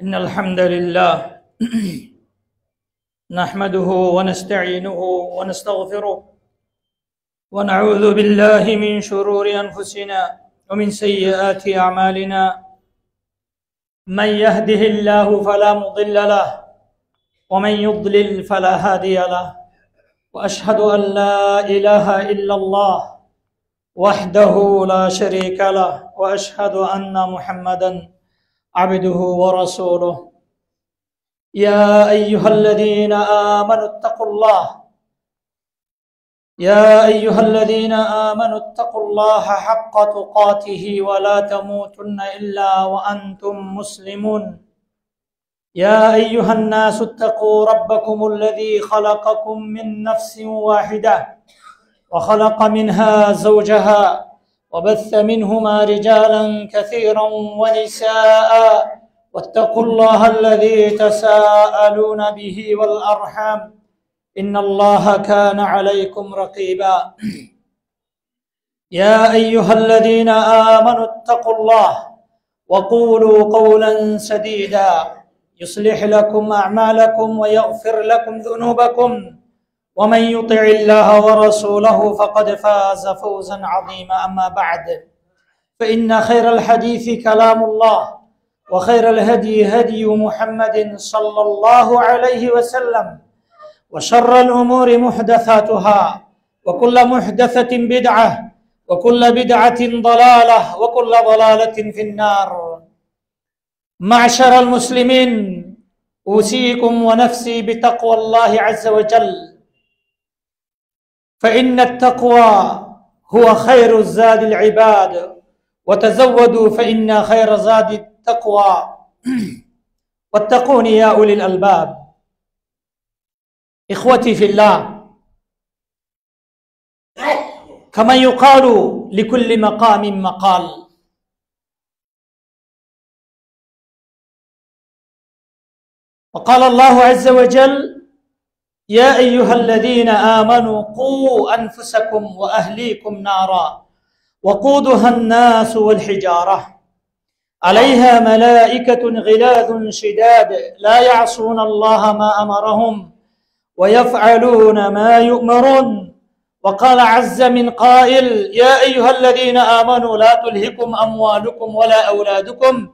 إن الحمد لله نحمده ونستعينه ونستغفره ونعوذ بالله من شرور أنفسنا ومن سيئات أعمالنا من يهده الله فلا مضل له ومن يضلل فلا هادي له وأشهد أن لا إله إلا الله وحده لا شريك له وأشهد أن محمدًا عبده ورسوله يا أيها الذين آمنوا اتقوا الله اتقوا الله حق تقاته ولا تموتن إلا وأنتم مسلمون يا أيها الناس اتقوا ربكم الذي خلقكم من نفس واحدة وخلق منها زوجها وبث منهما رجالا كثيرا ونساء واتقوا الله الذي تساءلون به والأرحام إن الله كان عليكم رقيبا يا أيها الذين آمنوا اتقوا الله وقولوا قولا سديدا يصلح لكم أعمالكم ويغفر لكم ذنوبكم ومن يطع الله ورسوله فقد فاز فوزا عظيما أما بعد فإن خير الحديث كلام الله وخير الهدي هدي محمد صلى الله عليه وسلم وشر الأمور محدثاتها وكل محدثة بدعة وكل بدعة ضلالة وكل ضلالة في النار معشر المسلمين أوصيكم ونفسي بتقوى الله عز وجل فإن التقوى هو خير الزاد العباد وتزودوا فإن خير زاد التقوى واتقون يا أولي الألباب إخوتي في الله كما يقال لكل مقام مقال وقال الله عز وجل يا أيها الذين آمنوا قوا أنفسكم وأهليكم نارا وقودها الناس والحجارة عليها ملائكة غلاظ شداد لا يعصون الله ما أمرهم ويفعلون ما يؤمرون وقال عز من قائل يا أيها الذين آمنوا لا تلهكم أموالكم ولا أولادكم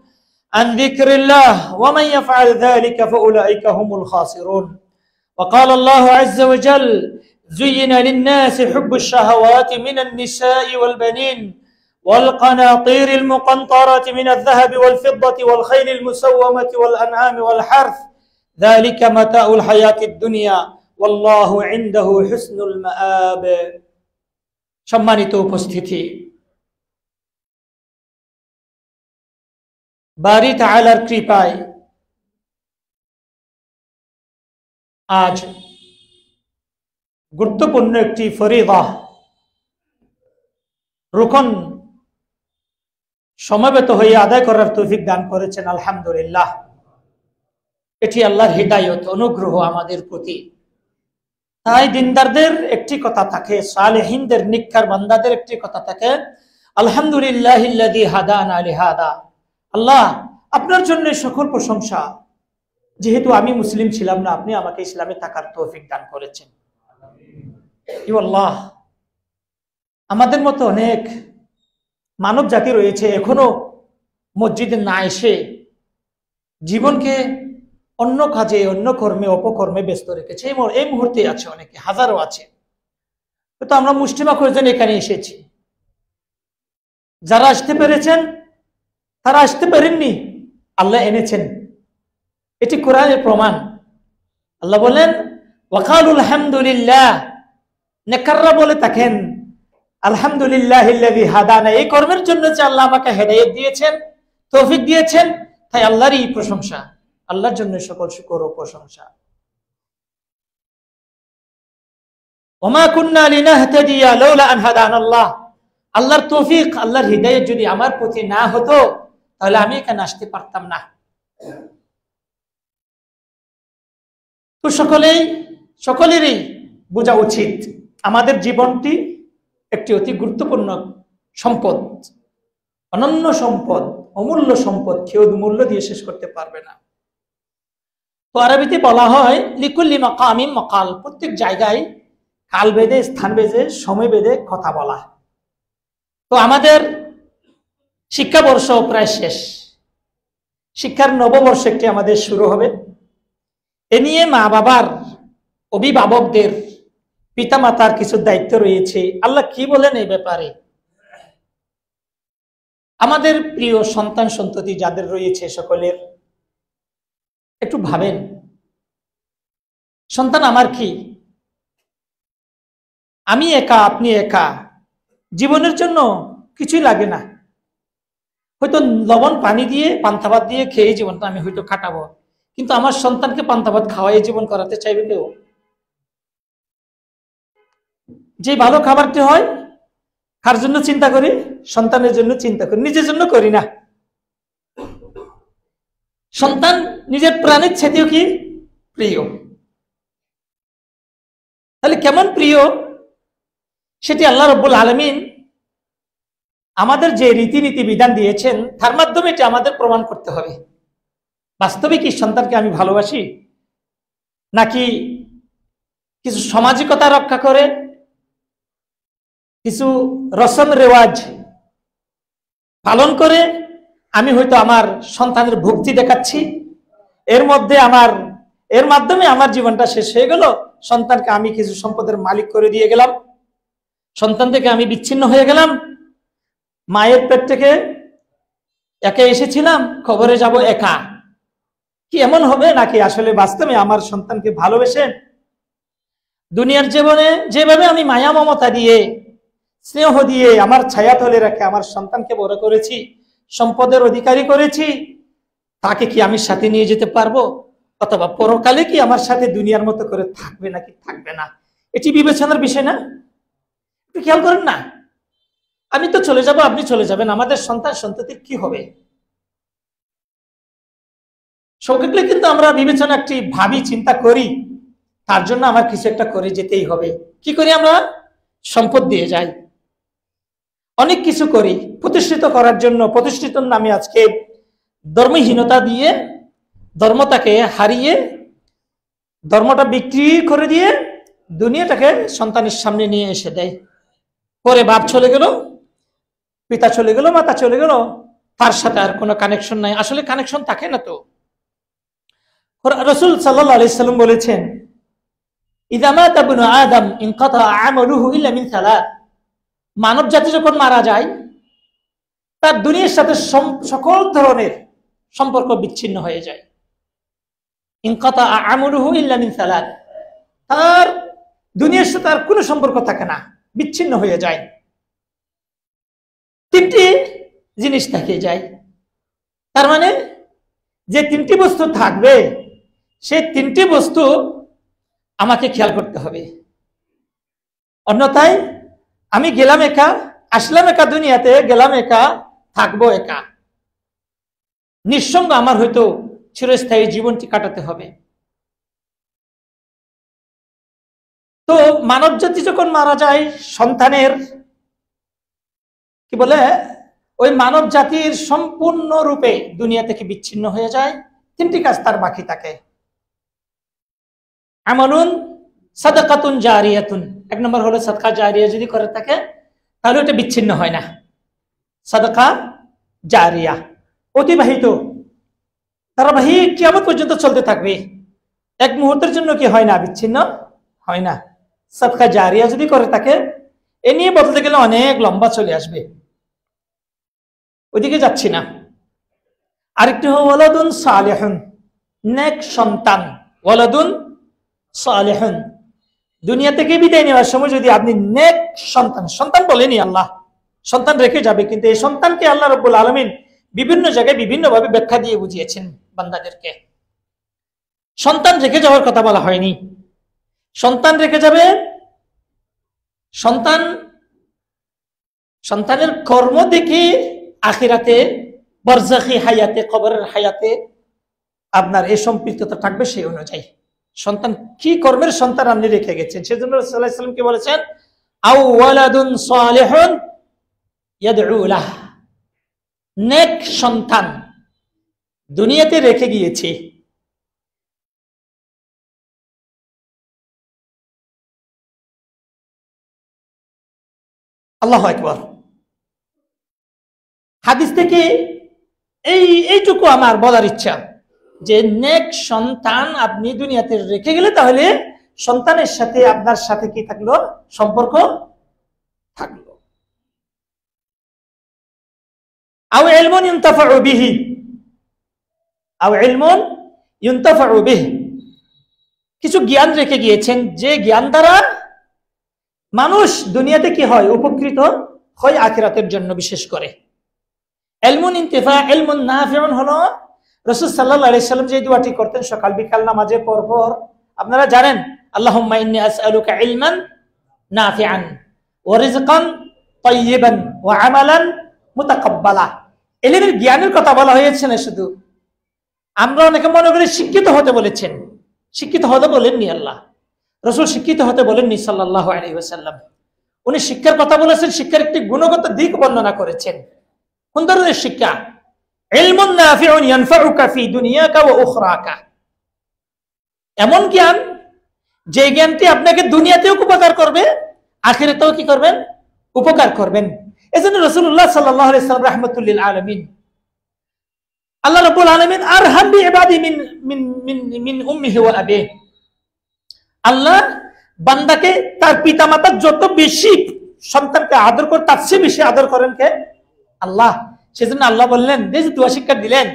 عن ذكر الله ومن يفعل ذلك فأولئك هم الخاسرون وقال الله عز وجل زين للناس حب الشهوات من النساء والبنين والقناطير المقنطرة من الذهب والفضة والخيل المسومة والأنعام والحرث ذلك متاع الحياة الدنيا والله عنده حسن المآب। সম্মানিত উপস্থিতি, বারী তাআলার কৃপায় আজ গুরুত্বপূর্ণ একটি ফরিদা রুকন সমবেত হয়ে আদায় করার তৌফিক দান করেছেন, আলহামদুলিল্লাহ। এটি আল্লাহর হিদায়ত, অনুগ্রহ আমাদের প্রতি। তাই দিনদারদের একটি কথা থাকে, সালেহিনদের নিককার বান্দাদের একটি কথা থাকে, আলহামদুলিল্লাহিল্লাযী হাদানা লিহাদা। আল্লাহ, আপনার জন্য সকল প্রশংসা, যেহেতু আমি মুসলিম ছিলাম না, আপনি আমাকে ইসলামে থাকার তৌফিক দান করেছেন। ইয়া আল্লাহ, আমাদের মতো অনেক মানব জাতি রয়েছে এখনো মসজিদে না এসে জীবনকে অন্য কাজে, অন্য কর্মে, অপকর্মে ব্যস্ত রেখেছে। এই মুহূর্তে আছে অনেকে, হাজারো আছে। তো আমরা মুষ্টিমা কয়েকজন এখানে এসেছি। যারা আসতে পেরেছেন, তারা আসতে পারেননি, আল্লাহ এনেছেন। এটি কোরআনের প্রমাণ। আল্লাহ বলেন, ওয়াকালুল হামদুলিল্লাহ, নেকাররা বলে থাকেন আলহামদুলিল্লাহিল্লাযী হাদানা, এই কর্মের জন্য যে আল্লাহ আমাকে হেদায়েত দিয়েছেন, তৌফিক দিয়েছেন, তাই আল্লাহরই প্রশংসা, আল্লাহর জন্য সকল শুকর ও প্রশংসা। ওমা কুন্না লিনাহতাদিয়া লাউলা আন হাদানাল্লাহ, আল্লাহর তৌফিক, আল্লাহর হিদায়াত যদি আমার প্রতি না হতো তাহলে আমি এখানে আসতে পারতাম না। তো সকলেরই বোঝা উচিত আমাদের জীবনটি একটি অতি গুরুত্বপূর্ণ সম্পদ, অনন্য সম্পদ, অমূল্য সম্পদ, কেউ মূল্য দিয়ে শেষ করতে পারবে না। তো আরবিতে বলা হয় লিকুল্লি মাকামিম মাকাল, প্রত্যেক জায়গায় কাল বেঁধে, স্থান বেঁধে, সময় বেঁধে কথা বলা। তো আমাদের শিক্ষাবর্ষ প্রায় শেষ, শিক্ষার নববর্ষ একটি আমাদের শুরু হবে। এ নিয়ে মা বাবার, অভিভাবকদের, পিতামাতার কিছু দায়িত্ব রয়েছে। আল্লাহ কি বলেন এই ব্যাপারে? আমাদের প্রিয় সন্তান সন্ততি যাদের রয়েছে সকলের একটু ভাবেন, সন্তান আমার কি? আমি একা, আপনি একা, জীবনের জন্য কিছুই লাগে না। হয়তো লবণ পানি দিয়ে, পান্তা ভাত দিয়ে খেয়ে জীবনটা আমি হয়তো কাটাবো, কিন্তু আমার সন্তানকে পান্তা ভাত খাওয়াই জীবন করাতে চাইবে কেউ? যে ভালো খাবারটি হয়, কার জন্য চিন্তা করি? সন্তানের জন্য চিন্তা করি, নিজের জন্য করি না। সন্তান নিজের প্রাণের চেয়েও কি প্রিয়। তাহলে কেমন প্রিয় সেটি আল্লাহ রাব্বুল আলামিন আমাদের যে রীতিনীতি বিধান দিয়েছেন তার মাধ্যমে এটি আমাদের প্রমাণ করতে হবে। বাস্তবে কি সন্তানকে আমি ভালোবাসি, নাকি কিছু সামাজিকতা রক্ষা করে, কিছু রসম রেওয়াজ পালন করে আমি হয়তো আমার সন্তানের ভক্তি দেখাচ্ছি, এর মাধ্যমে আমার জীবনটা শেষ হয়ে গেল। সন্তানকে আমি কিছু সম্পদের মালিক করে দিয়ে গেলাম, সন্তান থেকে আমি বিচ্ছিন্ন হয়ে গেলাম। মায়ের পেট থেকে একা এসেছিলাম, খবরে যাব একা। কি এমন হবে নাকি? আসলে বাস্তবে আমার সন্তানকে ভালোবেসে দুনিয়ার জীবনে যেভাবে আমি মায়া মমতা দিয়ে, স্নেহ দিয়ে, আমার ছায়া তলে রেখে আমার সন্তানকে বড় করেছি, সম্পদের অধিকারী করেছি, তাকে কি আমি সাথে নিয়ে যেতে পারবো? অথবা পরকালে কি আমার সাথে দুনিয়ার মতো করে থাকবে নাকি থাকবে না? এটি বিবেচনার বিষয় না? একটু খেয়াল করেন না। আমি তো চলে যাব, আপনি চলে যাবেন, আমাদের সন্তান সন্ততির কি হবে? সকলে কিন্তু আমরা বিবেচনা একটি ভাবি, চিন্তা করি, তার জন্য আমার কিছু একটা করে যেতেই হবে। কি করি আমরা? সম্পদ দিয়ে যাই, অনেক কিছু করি প্রতিষ্ঠিত করার জন্য। প্রতিষ্ঠিতর নামে আজকে ধর্মহীনতা দিয়ে, ধর্মটাকে হারিয়ে, ধর্মটা বিক্রি করে দিয়ে দুনিয়াটাকে সন্তানের সামনে নিয়ে এসে দেয়। পরে বাপ চলে গেল, পিতা চলে গেল, মাতা চলে গেল, তার সাথে আর কোনো কানেকশন নাই। আসলে কানেকশন থাকে না তো। রাসূল সাল্লাল্লাহু আলাইহি সাল্লাম বলেছেন, ইযা মাতা ইবনু আদম ইনকাতা আমালুহু ইল্লা মিন সালাত, মানব জাতি যখন মারা যায় তার দুনিয়ার সাথে সকল ধরনের সম্পর্ক বিচ্ছিন্ন হয়ে যায়। ইনকাতা আমরুহু ইল্লা মিন সালাত, তার দুনিয়ার সাথে আর কোনো সম্পর্ক থাকে না, বিচ্ছিন্ন হয়ে যায়। তিনটি জিনিস থেকে যায়। তার মানে যে তিনটি বস্তু থাকবে, সেই তিনটি বস্তু আমাকে খেয়াল করতে হবে। অন্যথায় আমি গেলাম একা, আসলাম একা, দুনিয়াতে গেলাম একা, থাকবো একা, নিঃসঙ্গ আমার হয়তো চিরস্থায়ী জীবনটি কাটাতে হবে। তো মানব জাতি যখন মারা যায়, সন্তানের কি বলে, ওই মানব জাতির সম্পূর্ণরূপে দুনিয়া থেকে বিচ্ছিন্ন হয়ে যায়। তিনটি কাজ তার বাকি থাকে। আমালুন সাদাকাতুন জারিয়াতুন, এক নম্বর হলো সাদকা জারিয়া যদি করে থাকে তাহলে ওটা বিচ্ছিন্ন হয় না। সাদাকা জারিয়া অতিবাহিত, ধারাবাহিক কিয়ামত পর্যন্ত চলতে থাকবে, এক মুহূর্তের জন্য কি হয় না, বিচ্ছিন্ন হয় না। সাদকা জারিয়া যদি করে থাকে, এ নিয়ে বলতে গেলে অনেক লম্বা চলে আসবে, ওইদিকে যাচ্ছি না। আরেকটি হলো ওয়ালাদুন সালেহুন, নেক সন্তান। ওয়ালাদুন সালেহুন, দুনিয়া থেকে বিদায় নেওয়ার সময় যদি আপনি নেক সন্তান, সন্তান বলেনি আল্লাহ, সন্তান রেখে যাবে, কিন্তু এই সন্তানকে আল্লাহ রাব্বুল আলামিন বিভিন্ন জায়গায় বিভিন্ন ভাবে ব্যাখ্যা দিয়ে বুঝিয়েছেন বান্দাদেরকে। সন্তান রেখে যাওয়ার কথা বলা হয়নি, সন্তান রেখে যাবে, সন্তানের কর্ম দেখে আখিরাতে, বারজাখি হায়াতে, কবরের হায়াতে আপনার এই সম্পৃক্ততা থাকবে সেই অনুযায়ী। সন্তান কি কর্মের সন্তান আপনি রেখে গেছেন, সেজন্য রাসূলুল্লাহ সাল্লাল্লাহু আলাইহি ওয়াসাল্লাম কি বলেছেন, আও ওয়ালাদুন সালিহুন ইয়াদউ লাহ, নেক সন্তান দুনিয়াতে রেখে গিয়েছে, আল্লাহু আকবার। হাদিস থেকে এইটুকু আমার বলার ইচ্ছা যে নেক সন্তান আপনি দুনিয়াতে রেখে গেলে তাহলে সন্তানের সাথে আপনার সাথে কি থাকলো, সম্পর্ক থাকলো। আও ইলমুন ইউনতাফাউ বিহি, আও ইলমুন ইউনতাফাউ বিহি, কিছু জ্ঞান রেখে গিয়েছেন, যে জ্ঞান দ্বারা মানুষ দুনিয়াতে কি হয়, উপকৃত হয় আখিরাতের জন্য বিশেষ করে। ইলমুন ইনতিফা, ইলমুন নাফিউন হলো রাসূল সাল্লাল্লাহু আলাইহি সাল্লাম যে দোয়াটি করতেন সকাল বিকাল নামাজের পর, আপনারা জানেন, আল্লাহুম্মা ইন্নী আসআলুকা ইলমান নাফিআন ওয়া রিজকান তাইয়িবান ওয়া আমালান মুতাকাব্বালা। ইলমের জ্ঞানের কথা বলা হয়েছে না শুধু, আমরা অনেকে মনে করি শিক্ষিত হতে বলেছেন, শিক্ষিত হতে বলেননি আল্লাহ, রাসূল শিক্ষিত হতে বলেননি সাল্লাল্লাহু আলাইহি ওয়াসাল্লাম। উনি শিক্ষার কথা বলেছেন, শিক্ষার একটি গুণগত দিক বর্ণনা করেছেন। কোন ধরনের শিক্ষা? ইলমুন নাফিউন ইয়ানফাউকা ফি দুনিয়াকা ওয়া উখরাকা, এমন জ্ঞান যে জ্ঞানটি আপনাকে দুনিয়াতেও উপকার করবে, আখিরাতেও কি করবেন, উপকার করবেন। এজন্য রাসূলুল্লাহ সাল্লাল্লাহু আলাইহি ওয়াসাল্লাম রাহমাতুল লিল আলামিন, আল্লাহ রাব্বুল আলামিন আরহাম বিইবাদি মিন উম্মিহি ওয়া আবিহি, আল্লাহ বান্দাকে তার পিতামাতা যত বেশি সন্তানকে আদর করে তার চেয়ে বেশি আদর করেন কে? আল্লাহ। সেজন্য আল্লাহ বললেন, এই যে দোয়া শিক্ষা দিলেন,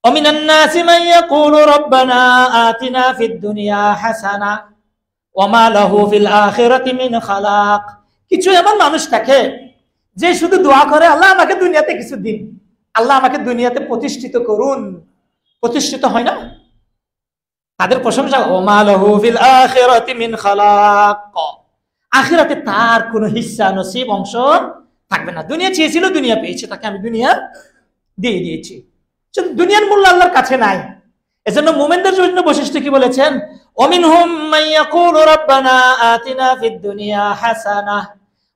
ওয়ামিনান নাসি মান ইয়াকুলু রাব্বানা আতিনা ফিদ দুনিয়া হাসানা ওয়া মা লাহু ফিল আখিরাতি মিন খালাক। কিছু এমন মানুষ থাকে যে শুধু দোয়া করে, আল্লাহ আমাকে দুনিয়াতে কিছু দিন, আল্লাহ আমাকে দুনিয়াতে প্রতিষ্ঠিত করুন, প্রতিষ্ঠিত হয় না, তাদের প্রশংসা, ওয়া মা লাহু ফিল আখিরাতি মিন খালাক, আখিরাতে তার কোনো হিস্সা নসিব অংশ থাকবে না। দুনিয়া চেয়েছিল, দুনিয়া পেয়েছে, তাকে আমি দুনিয়া দিয়ে দিয়েছি। দুনিয়ার মূল্য আল্লাহর কাছে নাই। এজন্য মুমিনদের জন্য বৈশিষ্ট্য কি বলেছেন, ওয়ামিনহুম মান ইয়াকুলু রাব্বানা আতিনা ফিদ দুনিয়া হাসানাহ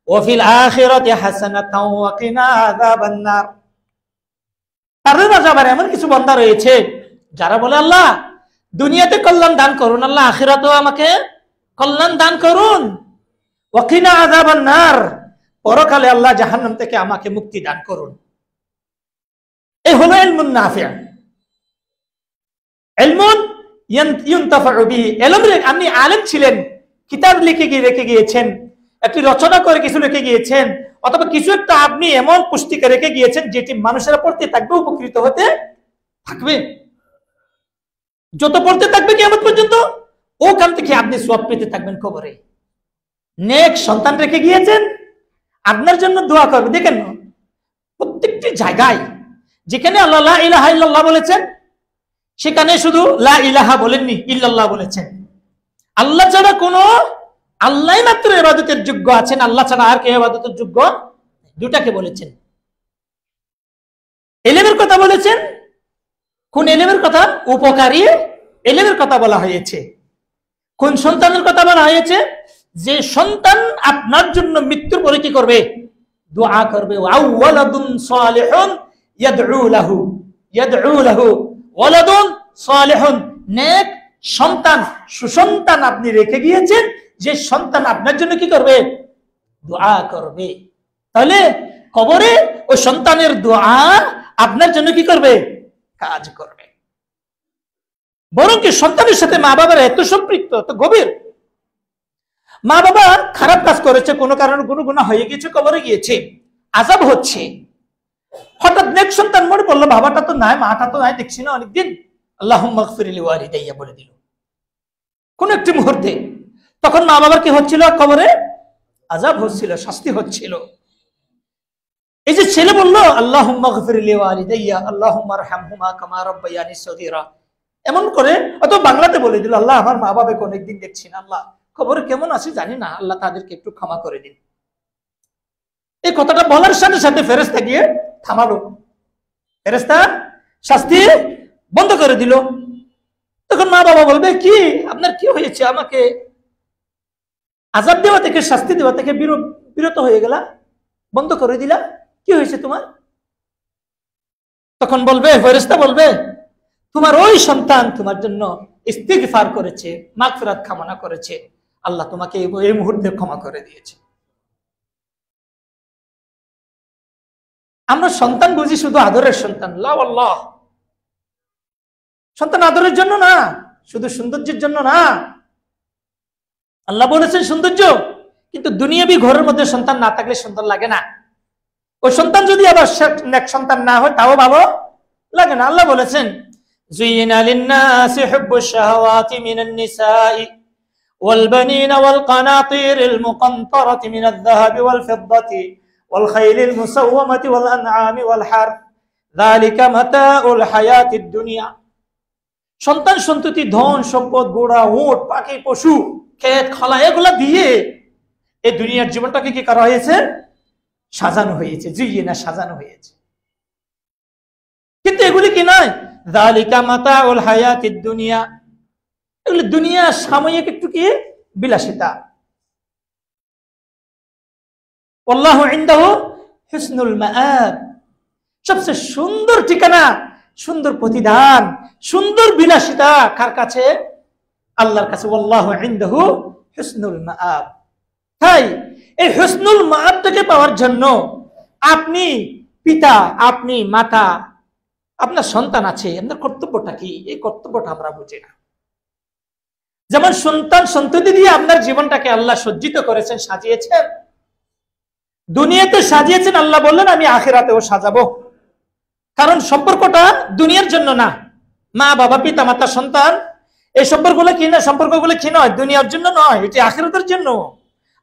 ওয়া ফিল আখিরাতি হাসানাতাও ওয়া কিনা আযাবান নার। তাদের মাঝে আবার এমন কিছু বান্দা রয়েছে যারা বলে, আল্লাহ দুনিয়াতে কল্যাণ দান করুন, আল্লাহ আখিরাতেও আমাকে কল্যাণ দান করুন, ওয়া কিনা আযাবান নার, পরকালে আল্লাহ জাহান্নাম থেকে আমাকে মুক্তি দান করুন। এই হলো ইলমুন নাফি'। ইলমুন ইউনতাফাউ বিহি, আপনি আলেম ছিলেন, কিতাব লিখে রেখে গিয়েছেন, একটি রচনা করে কিছু লিখে গিয়েছেন, অথবা কিছু একটা আপনি এমন পুস্তিকা রেখে গিয়েছেন যেটি মানুষেরা পড়তে থাকবে, উপকৃত হতে থাকবে, যত পড়তে থাকবে কিয়ামত পর্যন্ত ওখান থেকে আপনি সওয়াব পেতে থাকবেন কবরে। নেক সন্তান রেখে গিয়েছেন, আপনার জন্য দোয়া করবে। দেখেন প্রত্যেকটি জায়গায় যেখানে আল্লাহ লা ইলাহা ইল্লাল্লাহ বলেছেন সেখানে শুধু লা ইলাহা বলেননি, ইল্লাল্লাহ বলেছেন। আল্লাহ ছাড়া কোনো, আল্লাহ মাত্র ইবাদতের যোগ্য আছেন, আল্লাহ ছাড়া আর কেউ ইবাদতের যোগ্য, দুটাকে বলেছেন। ইলমের কথা বলেছেন, কোন ইলমের কথা? উপকারী ইলমের কথা বলা হয়েছে। কোন সন্তানের কথা বলা হয়েছে? যে সন্তান আপনার জন্য মৃত্যুর পরে কি করবে? দোয়া করবে। ওয়ালাদুন সালিহুন ইয়াদউ লাহু, ইয়াদউ লাহু ওয়ালাদুন সালিহুন, নেক সন্তান, সুসন্তান আপনি রেখে গিয়েছেন, যে সন্তান আপনার জন্য কি করবে? দোয়া করবে। তাহলে কবরে ওই সন্তানের দোয়া আপনার জন্য কি করবে? কাজ করবে। বরং কি সন্তানের সাথে মা বাবার এত সম্পৃক্ত, এত গভীর। মা বাবা খারাপ কাজ করেছে, কোনো কারণে কোনো গুনাহ হয়ে গিয়েছে, কবরে গিয়েছে, আযাব হচ্ছে, হঠাৎ নেক সন্তান মনে পড়লো বাবাটা তো নাই, মাটা তো নাই, দেখছি না অনেকদিন, আল্লাহুম্মা গফির লিওয়ালিদাইয়া বলে দিল কোন একটি মুহূর্তে। তখন মা বাবার কি হচ্ছিল? কবরে আযাব হচ্ছিল, শাস্তি হচ্ছিল। এই যে ছেলে বললো আল্লাহুম্মা গফির লিওয়ালিদাইয়া আল্লাহুম্মা আরহামহুমা কামা রাব্বায়ানি সগীরা, এমন করে অথবা বাংলাতে বলে দিল আল্লাহ আমার মা বাবাকে অনেকদিন দেখছি না, আল্লাহ কবরে কেমন আছে জানি না, আল্লাহ তাদেরকে একটু ক্ষমা করে দিন। এই কথাটা বলার সাথে সাথে ফেরেশতা গিয়ে থামালো, ফেরেশতা শাস্তি বন্ধ করে দিল। তখন মা বাবা বলবে কি আপনার কি হয়েছে, আমাকে আযাব দেওয়া থেকে, শাস্তি দেওয়া থেকে বিরত হয়ে গেলা, বন্ধ করে দিলা, কি হয়েছে তোমার? তখন বলবে, ফেরেশতা বলবে তোমার ওই সন্তান তোমার জন্য ইস্তিগফার করেছে, মাগফিরাত কামনা করেছে, আল্লাহ তোমাকে এই মুহূর্তে ক্ষমা করে দিয়েছে। আমরা সন্তান বুঝি শুধু আদরের সন্তান, লা আল্লাহ, সন্তান আদরের জন্য না, শুধু সৌন্দর্যের জন্য না। আল্লাহ বলেছেন সৌন্দর্য, কিন্তু দুনিয়াবি ঘরের মধ্যে সন্তান না থাকলে সুন্দর লাগে না। ওই সন্তান যদি আবার নেক সন্তান না হয় তাও ভালো লাগে না। আল্লাহ বলেছেন যুইনা লিন-নাসি হুব্বুশ শাহাওয়াতি মিনান নিসাই ওয়াল বানিনা ওয়াল কানাতিরিল মুকানতারাতি মিনায-যাহাবি ওয়াল ফিদ্দাতি ওয়াল খাইলিল মুসাওওয়ামাতি ওয়াল আনআমি ওয়াল হারথ যালিকা মাতাউল হায়াতিদ দুনিয়া। সন্তান সন্ততি, ধন সম্পদ, ঘোড়া উট পাখি পশু ক্ষেত খালা এগুলা দিয়ে এই দুনিয়ার জীবনটাকে কি করা হয়েছে? সাজানো হয়েছে, জুইনা সাজানো হয়েছে। কিন্তু এগুলি কি নয়, যালিকা মাতাউল হায়াতিদ দুনিয়া, এগুলি দুনিয়া সাময়িক একটু কি বিলাসিতা। আল্লাহু ইনদাহু হুসনুল মাআব, সবচেয়ে সুন্দর ঠিকানা, সুন্দর প্রতিদান, সুন্দর বিলাসিতা কার কাছে? আল্লাহর কাছে। আল্লাহু ইনদাহু হুসনুল মাআব। তাই এই হুসনুল মাআবটাকে পাওয়ার জন্য আপনি পিতা, আপনি মাতা, আপনার সন্তান আছে, আপনার কর্তব্যটা কি? এই কর্তব্যটা আমরা বুঝি না। যেমন সন্তান সন্ততি দিয়ে আপনার জীবনটাকে আল্লাহ সজ্জিত করেছেন, সাজিয়েছেন, দুনিয়াতে সাজিয়েছেন, আল্লাহ বললেন আমি আখিরাতেও সাজাবো। কারণ সম্পর্কটা দুনিয়ার জন্য না। মা বাবা পিতা মাতা সন্তান এই সম্পর্কগুলো কি না, সম্পর্কগুলো কি নয়, দুনিয়ার জন্য নয়, এটি আখিরাতের জন্য।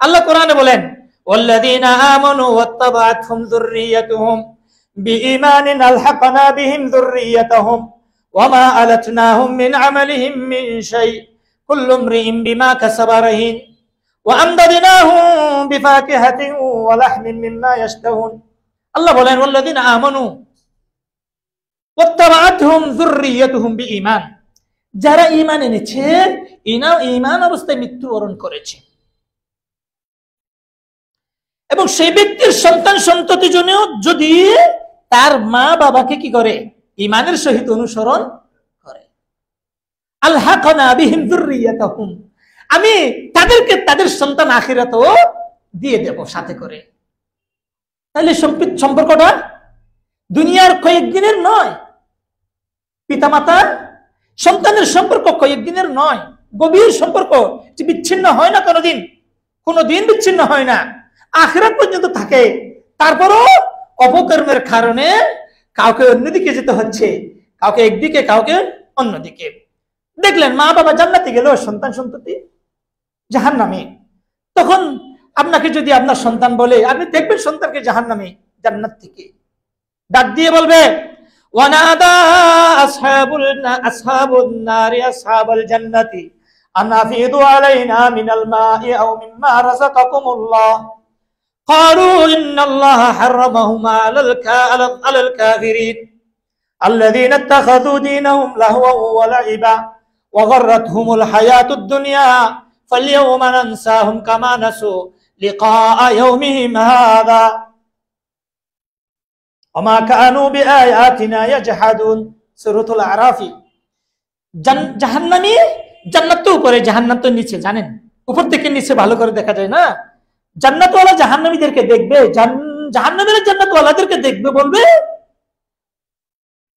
আল্লাহ কোরআনে বলেন ওয়াল্লাযীনা আমানু ওয়াত্তাবাআতহুম যুররিয়াতুহুম বিঈমানিন আলহাকনা বিহিম যুররিয়াতাহুম ওয়ামা আলাতনাহুম মিন আমালিহিম মিন শাই কুল্লু ইমরিইন বিমা কাসাবা রাহিন ওয়া আমদাদনাহুম বিফাকিহাতিন ওয়া লাহমিন মিম্মা ইয়াশতাহুন। আল্লাহ বলেন ওয়াল্লাযীনা আমানু ওয়াত্তাবাআতহুম যুররিয়াতুহুম বিঈমান, যারা ঈমান এনেছে, ঈমান অবস্থায় মৃত্যুবরণ করেছে, এবং সেই ব্যক্তির সন্তান সন্ততি জন্য যদি তার মা বাবাকে কি করে? ঈমানের সহিত অনুসরণ করে। আলহাকনা বিহিম যুররিয়াতাহুম, আমি তাদেরকে তাদের সন্তান আখিরাতেও দিয়ে দেব সাথে করে। তাহলে সম্পর্কটা দুনিয়ার কয়েকদিনের নয়, পিতামাতা সন্তানের সম্পর্ক কয়েকদিনের নয়, গভীর সম্পর্ক, বিচ্ছিন্ন হয় না কোনোদিন, কোনোদিন বিচ্ছিন্ন হয় না, আখিরাত পর্যন্ত থাকে। তারপরও অপকর্মের কারণে কাউকে অন্যদিকে যেতে হচ্ছে, কাউকে একদিকে কাউকে অন্যদিকে। দেখলেন মা বাবা জান্নাতে গেল, সন্তান সন্ততি জাহান্নামে। তখন আপনাকে যদি আপনার সন্তান বলে, আপনি দেখবেন সন্তানকে জাহান্নামে জান্নাত থেকে ডাক দিয়ে বলবে, ওয়ানাদা আসহাবুন নারি আসহাবাল জান্নাতি আন আফিদু আলাইনা মিনাল মাই আও মিম্মা রাযাকাকুমুল্লাহ ক্বালু ইন্নাল্লাহা হারামাহুমা আলাল কাফিরিন আল্লাযীনা ইত্তাখাযু দীনাহুম লাহওয়ান ওয়া লাইবা ওয়া গাররাতহুমুল হায়াতুদ দুনিয়া ফালইয়াওমা নানসাহুম কামা নাসু লিকা ইয়াউমিহিম হাযা ওমা কানু বিআয়াতিনা ইয়াজহাদুন। সূরাতুল আরাফ। জাহান্নামী জান্নাত তো উপরে, জাহান্নাম তো নিচে, জানেন? উপর থেকে নিচে ভালো করে দেখা যায় না। জান্নাতওয়ালা জাহান্নামীদেরকে দেখবে, জাহান্নামীরা জান্নাতওয়ালাদেরকে দেখবে, বলবে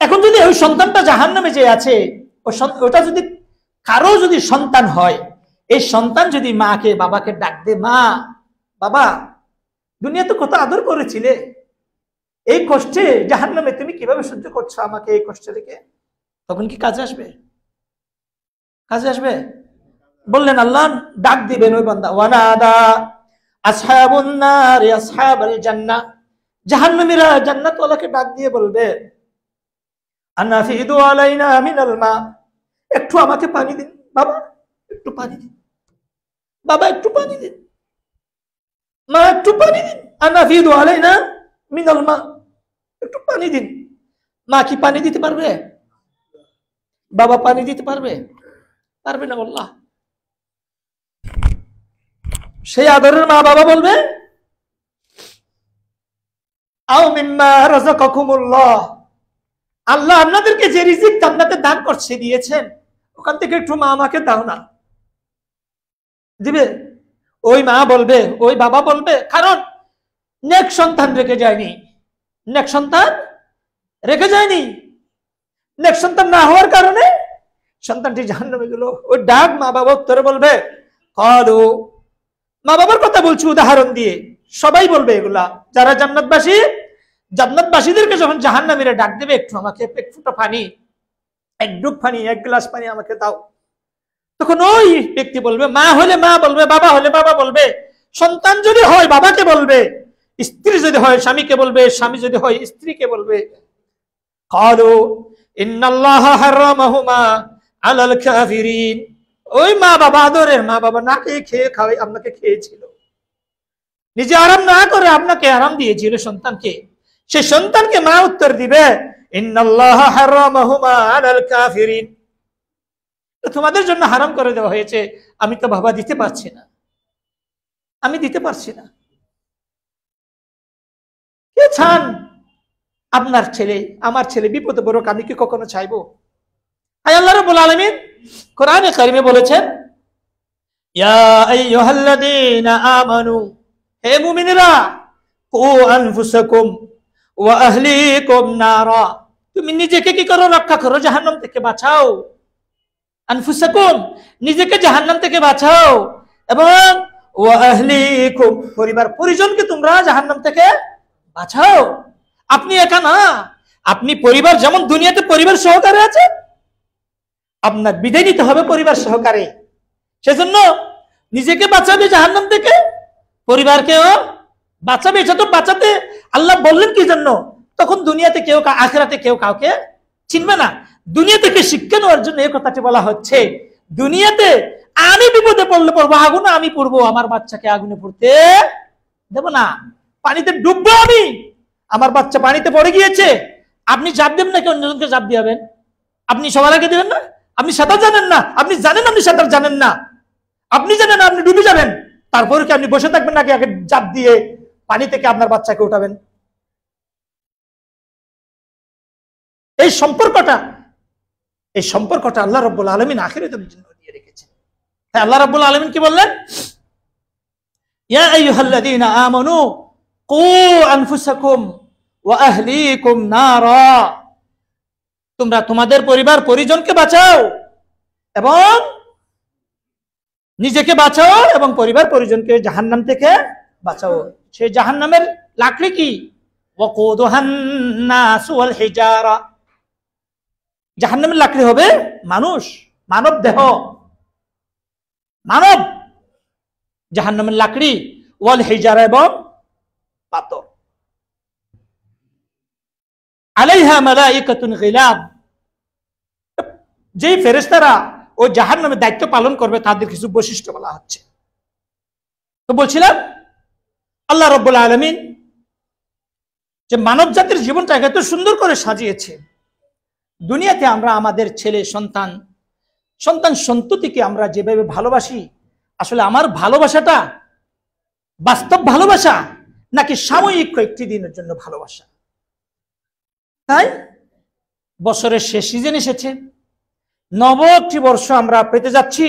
এখন যদি ওই সন্তানটা জাহান্নামে যে আছে, ওটা যদি কারো যদি সন্তান হয়, এই সন্তান যদি মাকে বাবাকে ডাক দে, মা বাবা দুনিয়াতে কত আদর করেছিলে, এই কষ্টে জাহান্নামে তুমি কিভাবে সহ্য করছো আমাকে এই কষ্টে রেখে, তখন কি কাজে আসবে? কাজে আসবে? বললেন আল্লাহ ডাক দিবেন ওই বান্দা, ওয়ানাদা আসহাবুন নারি আসহাবাল জান্নাহ, জাহান্নামীরা জান্নাতওয়ালাকে ডাক দিয়ে বলবে, আনাফিদু আলাইনা মিনাল মা, একটু আমাকে পানি দিন বাবা, একটু পানি দিন বাবা, একটু পানি দিন মা, একটু পানি দিন। আনাফিদু আলাইনা মিনাল মা, একটু পানি দিন। মা কি পানি দিতে পারবে? বাবা পানি দিতে পারবে? পারবে না। আল্লাহ সেই আদরের মা বাবা বলবে, আও মিম্মা রাযাকাকুমুল্লাহ, আল্লাহ আপনাদেরকে যে রিজিক জান্নাতে দান করছে দিয়েছেন, ওখান থেকে একটু মা আমাকে দাও না। দিবে? ওই মা বলবে, ওই বাবা বলবে, কারণ নেক সন্তান রেখে যায়নি, নেক সন্তান রেখে যায়নি। নেক সন্তান না হওয়ার কারণে সন্তানটি জাহান্নামে গেল। ওই ডাক মা বাবা উত্তরে বলবে, ক্বালু, মা বাবার কথা বলছি উদাহরণ দিয়ে, সবাই বলবে এগুলা, যারা জান্নাতবাসী, জান্নাতবাসীদেরকে যখন জাহান্নামীরা ডাক দেবে, একটু আমাকে এক ফোঁটা পানি, এক ডুব পানি, এক গ্লাস পানি আমাকে দাও, তখন ওই ব্যক্তি বলবে, মা হলে মা বলবে, বাবা হলে বাবা বলবে, সন্তান যদি হয় বাবাকে বলবে, স্ত্রী যদি হয় স্বামীকে বলবে, স্বামী যদি হয় স্ত্রীকে বলবে, ক্বালু ইন্নাল্লাহা হারামাহুমা আলাল কাফিরিন, ওই মা বাবা, আদরের মা বাবা না খেয়ে খাওয়াই আপনাকে খেয়েছিল, নিজে আরাম না করে আপনাকে আরাম দিয়েছিল সন্তানকে, সেই সন্তানকে মা উত্তর দিবে, ইন্নাল্লাহা হারামাহুমা আলাল কাফিরিন, তোমাদের জন্য হারাম করে দেওয়া হয়েছে, আমি তো বাবা দিতে পারছি না, আমি দিতে পারছি না। কে চান আপনার ছেলে আমার ছেলে বিপদে পড়ুক? আমি কি কখনো চাইবো? আল্লাহ রাব্বুল আলামিন কোরআনে কারিমে বলেছেন, ইয়া আইয়ুহাল্লাযীনা আমানু, হে মুমিনেরা, কু আনফুসাকুম ওয়া আহলিকুম নারা, তুমি নিজেকে কি করো? রক্ষা করো, জাহান্নাম থেকে বাঁচাও। আনফুসাকুম, নিজেকে জাহান্নাম থেকে বাঁচাও, এবং ওয়া আহলিকুম, পরিবার পরিজনকে তোমরা জাহান্নাম থেকে বাঁচাও। আপনি একা না, আপনি পরিবার, যেমন দুনিয়াতে পরিবার সহকারে আছে, আপনার বিদায় নিতে হবে পরিবার সহকারে। সেজন্য নিজেকে বাঁচাবে জাহান্নাম থেকে, পরিবারকেও বাঁচাবে। এটা তো বাঁচাতে আল্লাহ বললেন কি জন্য? তখন দুনিয়াতে কেউ, আখিরাতে কেউ কাউকে চিনবে না। দুনিয়া থেকে শিক্ষা নেওয়ার জন্য এই কথাটি বলা হচ্ছে। দুনিয়াতে আমি বিপদে পড়লে পড়বো, আগুনে আমি পড়বো, আমার বাচ্চাকে আগুনে পড়তে দেব না। পানিতে ডুববো আমি, আমার বাচ্চা পানিতে পড়ে গিয়েছে, আপনি জাপ দেবেন নাকি অন্যজনকে জাপ দিয়াবেন? আপনি সবার আগে দেবেন না? আপনি সাঁতার জানেন না, আপনি জানেন আপনি সাঁতার জানেন না, আপনি জানেন আপনি ডুবে যাবেন, তারপরে কি আপনি বসে থাকবেন নাকি আগে জাপ দিয়ে পানি থেকে আপনার বাচ্চাকে উঠাবেন? এই সম্পর্কটা আল্লাহ রাব্বুল আলামিন আখিরাতের জন্য দিয়ে রেখেছেন। তাই আল্লাহ রাব্বুল আলামিন কি বললেন? ইয়া আইয়ুহাল্লাযীনা আমানু কু আনফুসাকুম ওয়া আহলিকুম নারা, তোমরা তোমাদের পরিবার পরিজনকে বাঁচাও এবং নিজেকে বাঁচাও এবং পরিবার পরিজনকে জাহান্নাম থেকে বাঁচাও। সেই জাহান্নামের লাকড়ি কি? ওয়াকুদুহান নাস ওয়াল হিজারা, জাহান্নামের লাকড়ি হবে মানুষ, মানব দেহ, মানব জাহান্নামের লাকড়ি, ওয়াল হিজারা এবং পাথর। আলাইহা মালাইকাতুন গিলাব, যেই ফেরেশতারা ওই জাহান্নামের দায়িত্ব পালন করবে তাদের কিছু বৈশিষ্ট্য বলা হচ্ছে। তো বলছিলাম আল্লাহ রাব্বুল আলামিন যে মানব জাতির জীবনটাকে এত সুন্দর করে সাজিয়েছে, দুনিয়াতে আমরা আমাদের ছেলে সন্তান সন্ততিকে আমরা যেভাবে ভালোবাসি, আসলে আমার ভালোবাসাটা বাস্তব ভালোবাসা নাকি সাময়িক কয়েকটি দিনের জন্য ভালোবাসা? তাই বছরের শেষ সিজন এসেছে, নবটি বর্ষ আমরা পেতে যাচ্ছি,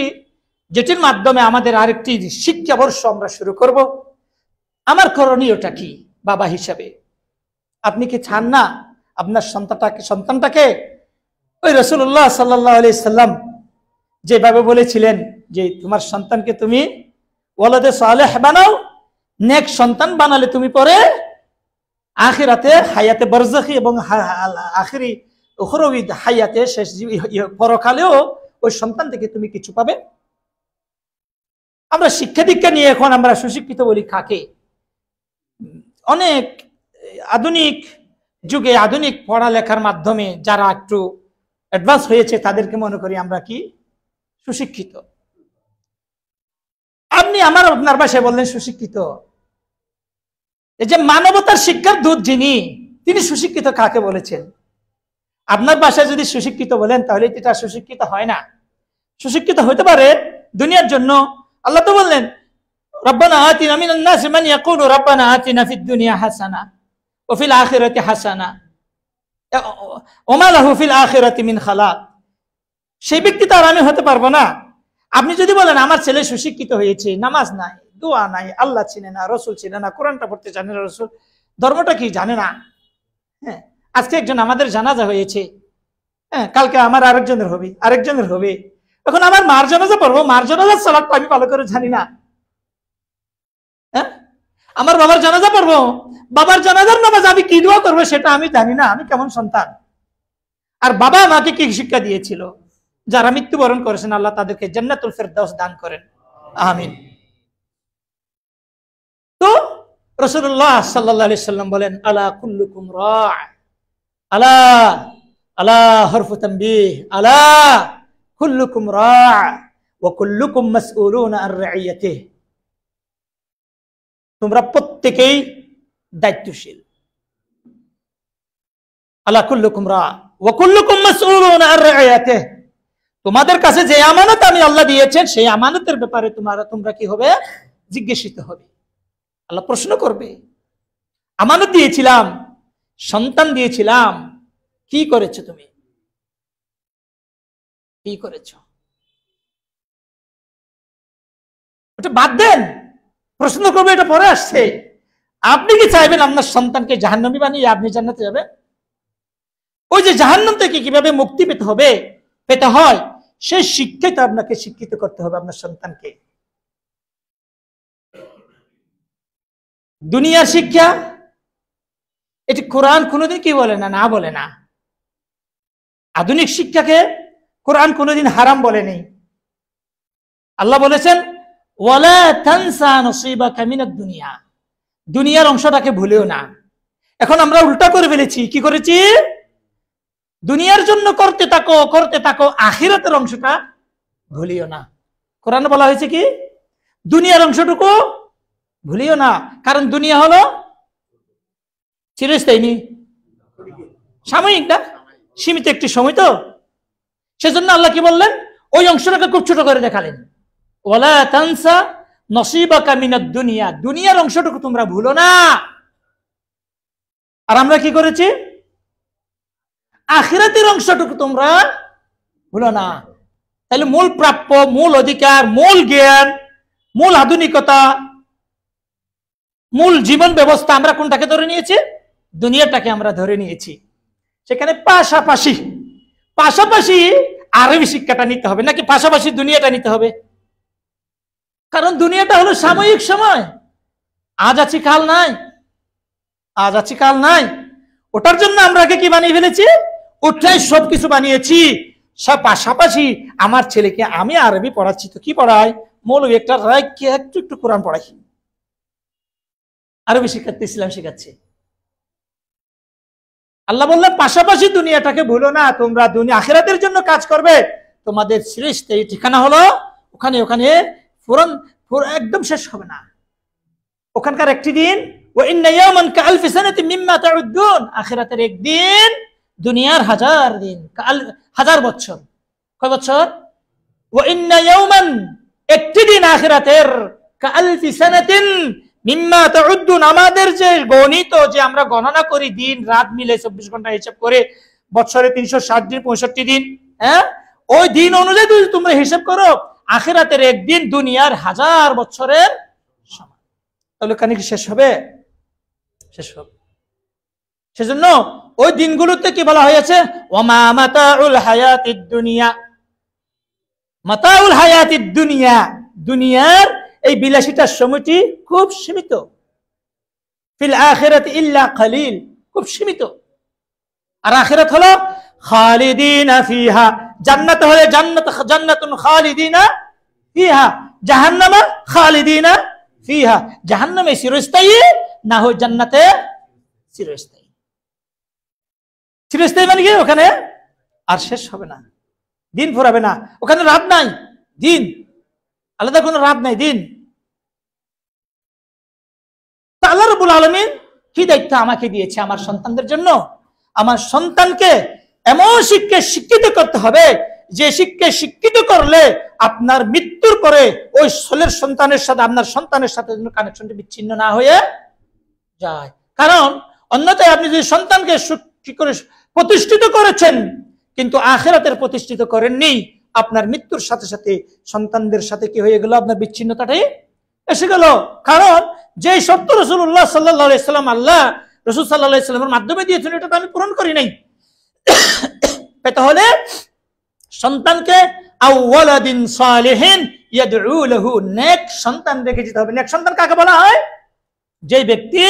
যেটির মাধ্যমে আমাদের আরেকটি শিক্ষাবর্ষ আমরা শুরু করব। আমার করণীয়টা কি বাবা হিসাবে? আপনি কি চান না আপনার সন্তানটাকে ওই রাসূলুল্লাহ সাল্লাল্লাহু আলাইহি সাল্লাম যেভাবে বলেছিলেন যে তোমার সন্তানকে তুমি ওয়ালাদে সালেহ বানাও, নেক সন্তান বানালে তুমি পরে আখিরাতে হায়াতে বারজাখি এবং আখিরি উখরবি হায়াতে শেষ পরকালেও ওই সন্তান থেকে তুমি কিছু পাবে। আমরা শিক্ষা দীক্ষা নিয়ে এখন আমরা সুশিক্ষিত বলি কাকে? অনেক আধুনিক যুগে আধুনিক পড়ালেখার মাধ্যমে যারা একটু অ্যাডভান্স হয়েছে তাদেরকে মনে করি আমরা কি সুশিক্ষিত। আপনি আপনার ভাষায় বললেন সুশিক্ষিত। এই যে মানবতার শিক্ষার দূত যিনি, তিনি সুশিক্ষিত কাকে বলেছেন? আপনার ভাষায় যদি সুশিক্ষিত বলেন তাহলে এটা সুশিক্ষিত হয় না। সুশিক্ষিত হতে পারে দুনিয়ার জন্য। আল্লাহ তো বললেন রব্বানা আতিনা মিনান নাসি মান ইয়াকুলু রব্বানা আতিনা ফিদ দুনিয়া হাসানা ওয়া ফিল আখিরাতি হাসানা ওয়া মা লাহু ফিল আখিরাতি মিন খালাক। সেই ব্যক্তি তো আর আমি হতে পারবো না। আপনি যদি বলেন আমার ছেলে সুশিক্ষিত হয়েছে, নামাজ নাই, দোয়া নাই, আল্লাহ চিনে না, রসুল চিনে না, কোরআনটা পড়তে জানে না, রসুল ধর্মটা কি জানে না। হ্যাঁ, আজকে একজন আমাদের জানাজা হয়েছে, হ্যাঁ, কালকে আমার আরেকজনের হবে। এখন আমার মার জানাজা পড়বো, মার জানাজার সালাত আমি ভালো করে জানি না। হ্যাঁ, আমার বাবার জানাজা পড়বো, বাবার জানাজার নামাজ আমি কি দোয়া করবো সেটা আমি জানি না। আমি কেমন সন্তান? আর বাবা আমাকে কি শিক্ষা দিয়েছিল? যারা মৃত্যুবরণ করেছেন আল্লাহ তাদেরকে জান্নাতুল ফেরদাউস দান করেন, আমিন। তো রাসূলুল্লাহ সাল্লাল্লাহু আলাইহি সাল্লাম বলেন আলা কুল্লুকুম রা', আলা আলা হরফু তানবীহ, আলা কুল্লুকুম রা' ওয়া কুল্লুকুম মাসউলুনা আন রা'ইয়াতিহি, তোমরা প্রত্যেকেই দায়িত্বশীল। আলা কুল্লুকুম রা' ওয়া কুল্লুকুম মাসউলুনা আন রা'ইয়াতিহি, তোমাদের কাছে যে আমানত আমি আল্লাহ দিয়েছেন সেই আমানতের ব্যাপারে তোমরা কি হবে? জিজ্ঞাসিত হবে। আল্লাহ প্রশ্ন করবে, আমানত দিয়েছিলাম, সন্তান দিয়েছিলাম, কি করেছো তুমি? কি করেছো? ওটা বাদ দেন, প্রশ্ন করবে, এটা পরে আসছে। আপনি কি চাইবেন আপনার সন্তানকে জাহান্নামী বানিয়ে আপনি জান্নাতে যাবেন? ওই যে জাহান্নাম থেকে কিভাবে মুক্তি পেতে হয় সেই শিক্ষাই তো আপনাকে শিক্ষিত করতে হবে আপনার সন্তানকে। দুনিয়ার শিক্ষা এটি কোরআন কোনোদিন কি বলে না, না বলে না। আধুনিক শিক্ষাকে কোরআন কোনোদিন হারাম বলেনি। আল্লাহ বলেছেন ওয়ালা তানসা নসিবাকা মিনাদ দুনিয়া, দুনিয়ার অংশটাকে ভুলেও না। এখন আমরা উল্টা করে ফেলেছি। কি করেছি? দুনিয়ার জন্য করতে থাকো, আখিরাতের অংশটা ভুলিও না। কোরআনে বলা হয়েছে কি দুনিয়ার অংশটুকু ভুলিও না, কারণ দুনিয়া হলো চিরস্থায়ী, সাময়িক না, সীমিত একটি সময়। তো সেজন্য আল্লাহ কি বললেন? ওই অংশটাকে খুব ছোট করে দেখালেন, ওয়ালা তানসা নসিবাকা মিনাদ দুনিয়া, দুনিয়ার অংশটুকু তোমরা ভুলো না। আর আমরা কি করেছি? আখিরাতের অংশটুকু তোমরা ভুলো না। তাহলে মূল প্রাপ্য, মূল অধিকার, মূল জ্ঞান, মূল আধুনিকতা, মূল জীবন ব্যবস্থা আমরা কোনটাকে ধরে নিয়েছি? দুনিয়াটাকে আমরা ধরে নিয়েছি। সেখানে পাশাপাশি আরবি শিক্ষাটা নিতে হবে নাকি পাশাপাশি দুনিয়াটা নিতে হবে? কারণ দুনিয়াটা হলো সাময়িক সময়, আজ আছি কাল নাই, আজ আছি কাল নাই। ওটার জন্য আমরা কি বানিয়ে ফেলেছি? ওটাই সবকিছু বানিয়েছি। সব পাশাপাশি আমার ছেলেকে আমি আরবি পড়াচ্ছি, তো কি পড়াই? মৌলবী একটা রায়কে একটু একটু কোরআন পড়াই, আরবি শিখাচ্ছে, ইসলাম শিখাচ্ছে। আল্লাহ বললেন পাশাপাশি দুনিয়াটাকে ভুলো না, তোমরা দুনিয়া আখিরাতের জন্য কাজ করবে। তোমাদের শ্রেষ্ঠ এই ঠিকানা হলো ওখানে, ওখানে ফুরন একদম শেষ হবে না। ওখানকার একটি দিন, ওয়া ইন্না ইয়াওমান কাআলফি সানাতিন মিম্মা তাউদ্দুন, আখিরাতের একদিন দুনিয়ার হাজার দিন, হাজার বছর। কয় বছর? ওয়া ইন্না ইয়াওমান, একটি দিন আখিরাতের, কাআলফি সানাতিন মিম্মা তাউদ্দুন, আমাদের যে গণিত, যে আমরা গণনা করি দিন রাত মিলে 24 ঘন্টা হিসাব করে, বছরে 360 দিন 65 দিন, হ্যাঁ, ওই দিন অনুযায়ী যদি তোমরা হিসাব করো, আখিরাতের একদিন দুনিয়ার হাজার বছরের সমান। তাহলে কানে কি শেষ হবে? শেষ হবে। সেজন্য ওই দিনগুলোতে কি বলা হয়েছে? ওমা মাতাউল হায়াতিদ দুনিয়া, মাতাউল হায়াতিদ দুনিয়া, দুনিয়ার এই বিলাসিতার সময়টি খুব সীমিত। ফিল আখিরাতি ইল্লা কালিল, খুব সীমিত। আর আখিরাত হলো খালিদিনা ফিহা, জান্নাত হলে জান্নাত, জান্নাতুন খালিদিনা ফিহা, জাহান্নামা খালিদিনা ফিহা, জাহান্নামে চিরস্থায়ী, না হয় জান্নাতে চিরস্থায়ী। চিরস্থায়ী মানে কি? ওখানে আর শেষ হবে না, দিন ফুরাবে না, ওখানে রাত নাই, দিন, আলাদা কোনো রাত নাই, দিন। আল্লাহ রাব্বুল আলামিন কি দায়িত্ব আমাকে দিয়েছে আমার সন্তানদের জন্য? আমার সন্তানকে এমন শিক্ষায় শিক্ষিত করতে হবে যে শিক্ষায় শিক্ষিত করলে আপনার মৃত্যুর পরে ওই ছেলের সন্তানের সাথে, আপনার সন্তানের সাথে কানেকশনটি বিচ্ছিন্ন না হয়ে যায়। কারণ অন্যথায় আপনি যদি সন্তানকে কি করে প্রতিষ্ঠিত করেছেন কিন্তু আখিরাতের প্রতিষ্ঠিত করেননি, আপনার মৃত্যুর সাথে সাথে সন্তানদের সাথে কি হয়ে গেল? আপনার বিচ্ছিন্নতাটাই এসে গেল। কারণ যে সত্য রাসূলুল্লাহ সাল্লাল্লাহু আলাইহি সাল্লাম আল্লাহ রাসূল সাল্লাল্লাহু আলাইহি সাল্লামের মাধ্যমে দিয়েছেন, এটা তো আমি পূরণ করি নাই। পেতে হলে সন্তানকে আওয়ালাদিন সালিহিন ইয়াদউ লাহু, নেক সন্তান রেখে যেতে হবে। নেক সন্তান কাকে বলা হয়? যে ব্যক্তি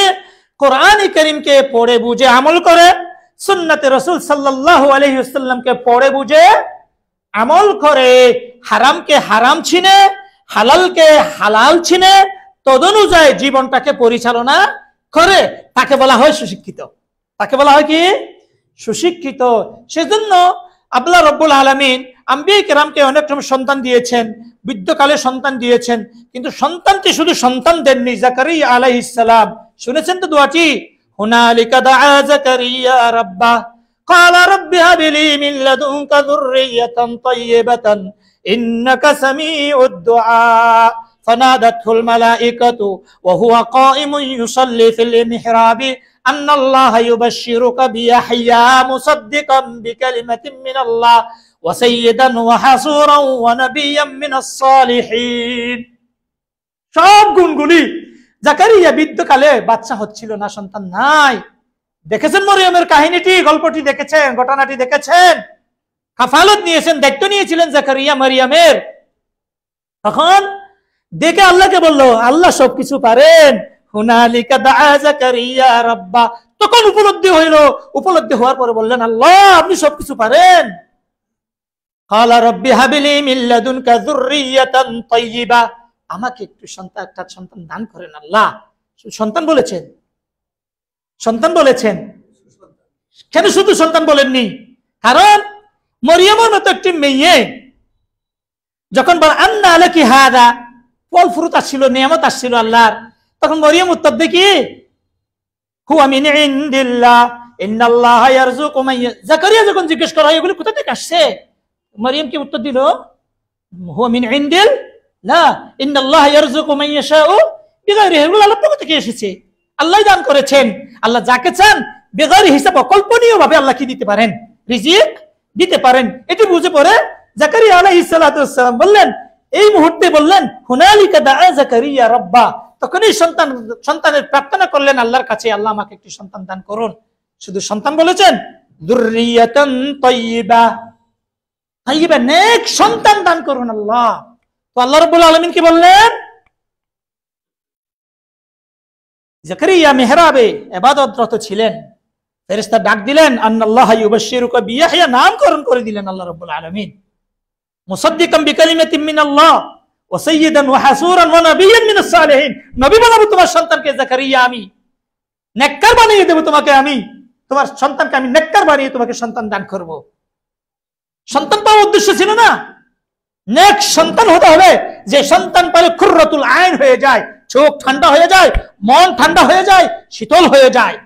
কোরআন কারীমকে পড়ে বুঝে আমল করে, সুন্নতে রাসূল সাল্লাল্লাহু আলাইহি ওয়াসাল্লামকে পড়ে বুঝে আমল করে, হারামকে হারাম চিনে, হালালকে হালাল চিনে, তদনুযায়ী জীবনটাকে পরিচালনা করে, তাকে বলা হয় সুশিক্ষিত। তাকে বলা হয় কি? সুশিক্ষিত। সেজন্য আল্লাহ রাব্বুল আলামিন আম্বিয়া কিরামকে অনেক সময় সন্তান দিয়েছেন, বৃদ্ধকালে সন্তান দিয়েছেন, কিন্তু সন্তানকে শুধু সন্তান দেননি। জাকারিয়া আলাইহিস সালাম, শুনেছেন তো দোয়াটি? হুনালিকা দাআ জাকারিয়া রাব্বা ক্বালা রাব্বি হাবলি মিন লাদুনকা যুররিয়াতান তাইয়্যিবাতান ইন্নাকা সামিউদ দুআ ফানাদাতহুল মালাইকাতু ওয়া হুয়া কাইমুন ইউসাল্লি ফিল মিহরাবি أن الله يبشرك بيحيى مصدقا بكلمة من الله وسيدا وحصورا ونبيا من الصالحين। সব গুণগুলি, জাকারিয়া বৃদ্ধকালে বাচ্চা হচ্ছিল না, সন্তান নাই। দেখেছেন মরিয়মের কাহিনীটি, গল্পটি দেখেছেন, ঘটনাটি দেখেছেন। কাফালত নিয়েছেন, দায়িত্ব নিয়েছিলেন জাকারিয়া মারিয়ামের। তখন দেখে আল্লাহকে বলল, আল্লাহ সবকিছু পারেন। হুনালিকা দাআ জাকারিয়া রাব্বা, তখন উপলব্ধি হইল। উপলব্ধি হওয়ার পরে বললেন, আল্লাহ আপনি সবকিছু পারেন। ক্বালা রাব্বি হাবলি মিন লাদুনকা যুররিয়াতান তাইয়্যিবা, আমাকে একটু সন্তান, একটা সন্তান দান করেন আল্লাহ। সন্তান বলেছেন, সন্তান বলেছেন। কেন শুধু সন্তান বলেননি? কারণ মরিয়মের মতো একটি মেয়ে যখন বল আন্না লাকি হাদা, ফল ফ্রুট আসছিল, নিয়ামত আসছিল আল্লাহর, তখন মরিয়ম উত্তর দেখি হুয়া মিন ইনদিল্লাহ ইন্নাল্লাহা ইয়ারযুকু মান ইয়াশা। জাকারিয়া যখন জিজ্ঞেস করা হয় এগুলো কোথা থেকে আসছে, মরিয়ম কি উত্তর দিল? হুয়া মিন ইনদিল্লাহ ইন্নাল্লাহা ইয়ারযুকু মান ইয়াশাউ বিগাইরি, এগুলো আল্লাহর পক্ষ থেকে এসেছে, আল্লাহ দান করেছেন। আল্লাহ যাকে চান বেগাইরি হিসাব, অকল্পনীয় ভাবে আল্লাহ কি দিতে পারেন? রিজিক দিতে পারেন। এটি বুঝে পড়ে জাকারিয়া আলাইহিস সালাতু ওয়াস সালাম বললেন, এই মুহূর্তে বললেন হুনালিকা দাআ জাকারিয়া রাব্বা, তখনই সন্তানের প্রার্থনা করলেন আল্লাহর কাছে, আল্লাহ আমাকে একটি সন্তান দান করুন। শুধু সন্তান বলেছেন, যুররিয়াতান তাইয়্যিবা, তাইয়্যিবা নেক সন্তান দান করুন আল্লাহ। তো আল্লাহ রাব্বুল আলামিন কি বললেন? জাকারিয়া মেহরাবে ইবাদতরত ছিলেন, ফেরেশতা ডাক দিলেন, আন্নাল্লাহা ইউবাশশিরুকা বিয়াহইয়া, নামকরণ করে দিলেন আল্লাহ রাব্বুল আলামিন, মুসাদ্দিকাম বিকালিমাতিন মিনাল্লাহ ওয়া সাইয়্যিদান ওয়া হাসুরান ওয়া নাবিয়্যান মিনাস সালিহিন। নবী বানাবো তোমার সন্তানকে জাকারিয়া, আমি নেককার বানিয়ে দেব তোমাকে, আমি তোমার সন্তানকে আমি নেককার বানিয়ে তোমাকে সন্তান দান করব। সন্তান পাওয়ার উদ্দেশ্য ছিল না, নেক সন্তান হতে হবে, যে সন্তান পেলে কুররাতুল আইন হয়ে যায়, চোখ ঠান্ডা হয়ে যায়, মন ঠান্ডা হয়ে যায়, শীতল হয়ে যায়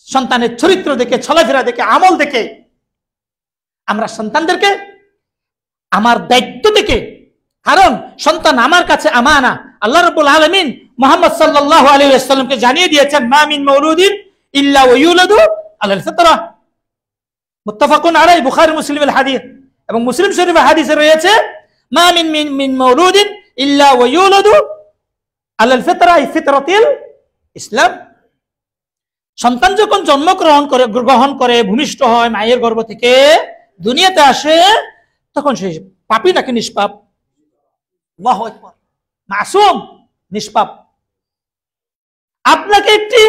সন্তানের চরিত্র দেখে, চলাফেরা দেখে, আমল দেখে। আমরা সন্তানদেরকে আমার দায়িত্ব দেখে, কারণ সন্তান আমার কাছে আমানা। আল্লাহ রাব্বুল আলামিন মুহাম্মদ সাল্লাল্লাহু আলাইহি ওয়াসাল্লামকে জানিয়ে দিয়েছেন, মা মিন মাউলুদিন ইল্লা ওয়া ইউলাদু আলাল ফিতরা, মুত্তাফাকুন আলাইহি, বুখারী মুসলিমের হাদিস। এবং মুসলিম শরীফের হাদিসে রয়েছে, মা মিন মাউলুদিন ইল্লা ওয়া ইউলাদু আলাল ফিতরা, ফিতরাতিল ইসলাম। সন্তান যখন গ্রহণ করে ভূমিষ্ঠ হয়, মায়ের গর্ভ থেকে দুনিয়াতে আসে, তখন সে পাপী নাকি নিষ্পাপ? আল্লাহু আকবার, মাসুম, নিষ্পাপ। আপনাকে একটি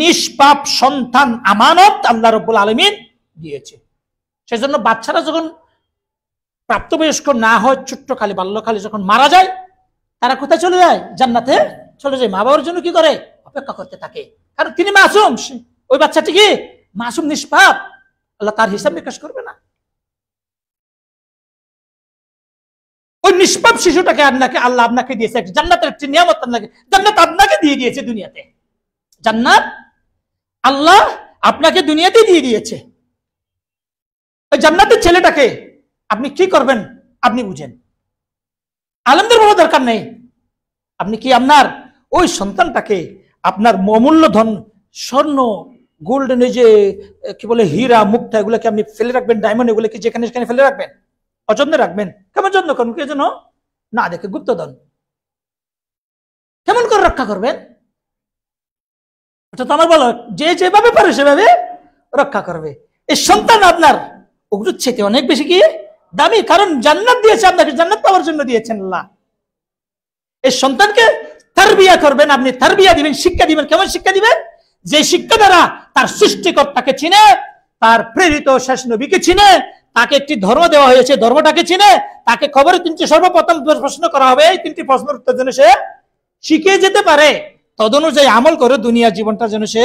নিষ্পাপ সন্তান আমানত আল্লাহ রাব্বুল আলামিন দিয়েছে। সেজন্য বাচ্চারা যখন প্রাপ্তবয়স্ক না হয়, ছোট্টকালে বাল্যকালে যখন মারা যায়, তারা কোথায় চলে যায়? জান্নাতে চলে যায়। মা বাবার জন্য কি করে? অপেক্ষা করতে থাকে, কারণ তিনি মাসুম। ওই বাচ্চাটি কি মাসুম, নিষ্পাপ, আল্লাহ তার হিসাব নিকাশ করবে না। ওই নিষ্পাপ শিশুটাকে আল্লাহ আপনাকে দিয়েছে, জান্নাতের একটি নিয়ামত। জান্নাত আপনাকে দিয়ে দিয়েছে দুনিয়াতে, জান্নাত আল্লাহ আপনাকে দুনিয়াতে দিয়ে দিয়েছে। ওই জান্নাতের ছেলেটাকে আপনি কি করবেন আপনি বুঝেন, আলেমদের বলার দরকার নেই। আপনি কি আপনার ওই সন্তানটাকে আপনার অমূল্য ধন, স্বর্ণ, গোল্ডেন, এই যে কি বলে হীরা, মুক্তা, এগুলোকে আপনি ফেলে রাখবেন, ডায়মন্ড, এগুলোকে যেখানে সেখানে ফেলে রাখবেন, অযত্নে রাখবেন? কেমন যত্ন করবেন? কে যেন না দেখে, গুপ্তধন কেমন করে রক্ষা করবেন? এটা তো আমার বলো, যে যেভাবে পারে সেভাবে রক্ষা করবে। এই সন্তান আপনার ওগুলোর চাইতে অনেক বেশি কি দামি, কারণ জান্নাত দিয়েছে আপনাকে, জান্নাত পাওয়ার জন্য দিয়েছেন আল্লাহ। এই সন্তানকে তারবিয়া করবেন, আপনি তারবিয়া দিবেন, শিক্ষা দিবেন। কেমন শিক্ষা দিবেন? যে শিক্ষা দ্বারা তার সৃষ্টিকর্তাকে চিনে, তার প্রেরিত শেষ নবীকে চিনে, তাকে একটি ধর্ম দেওয়া হয়েছে, ধর্মটাকে চিনে, তাকে খবরে তিনটি সর্বপ্রথম প্রশ্ন করা হবে, এই তিনটি প্রশ্নের উত্তর যেন সে শিখে যেতে পারে, তদনুযায়ী আমল করে দুনিয়ার জীবনটা যেন সে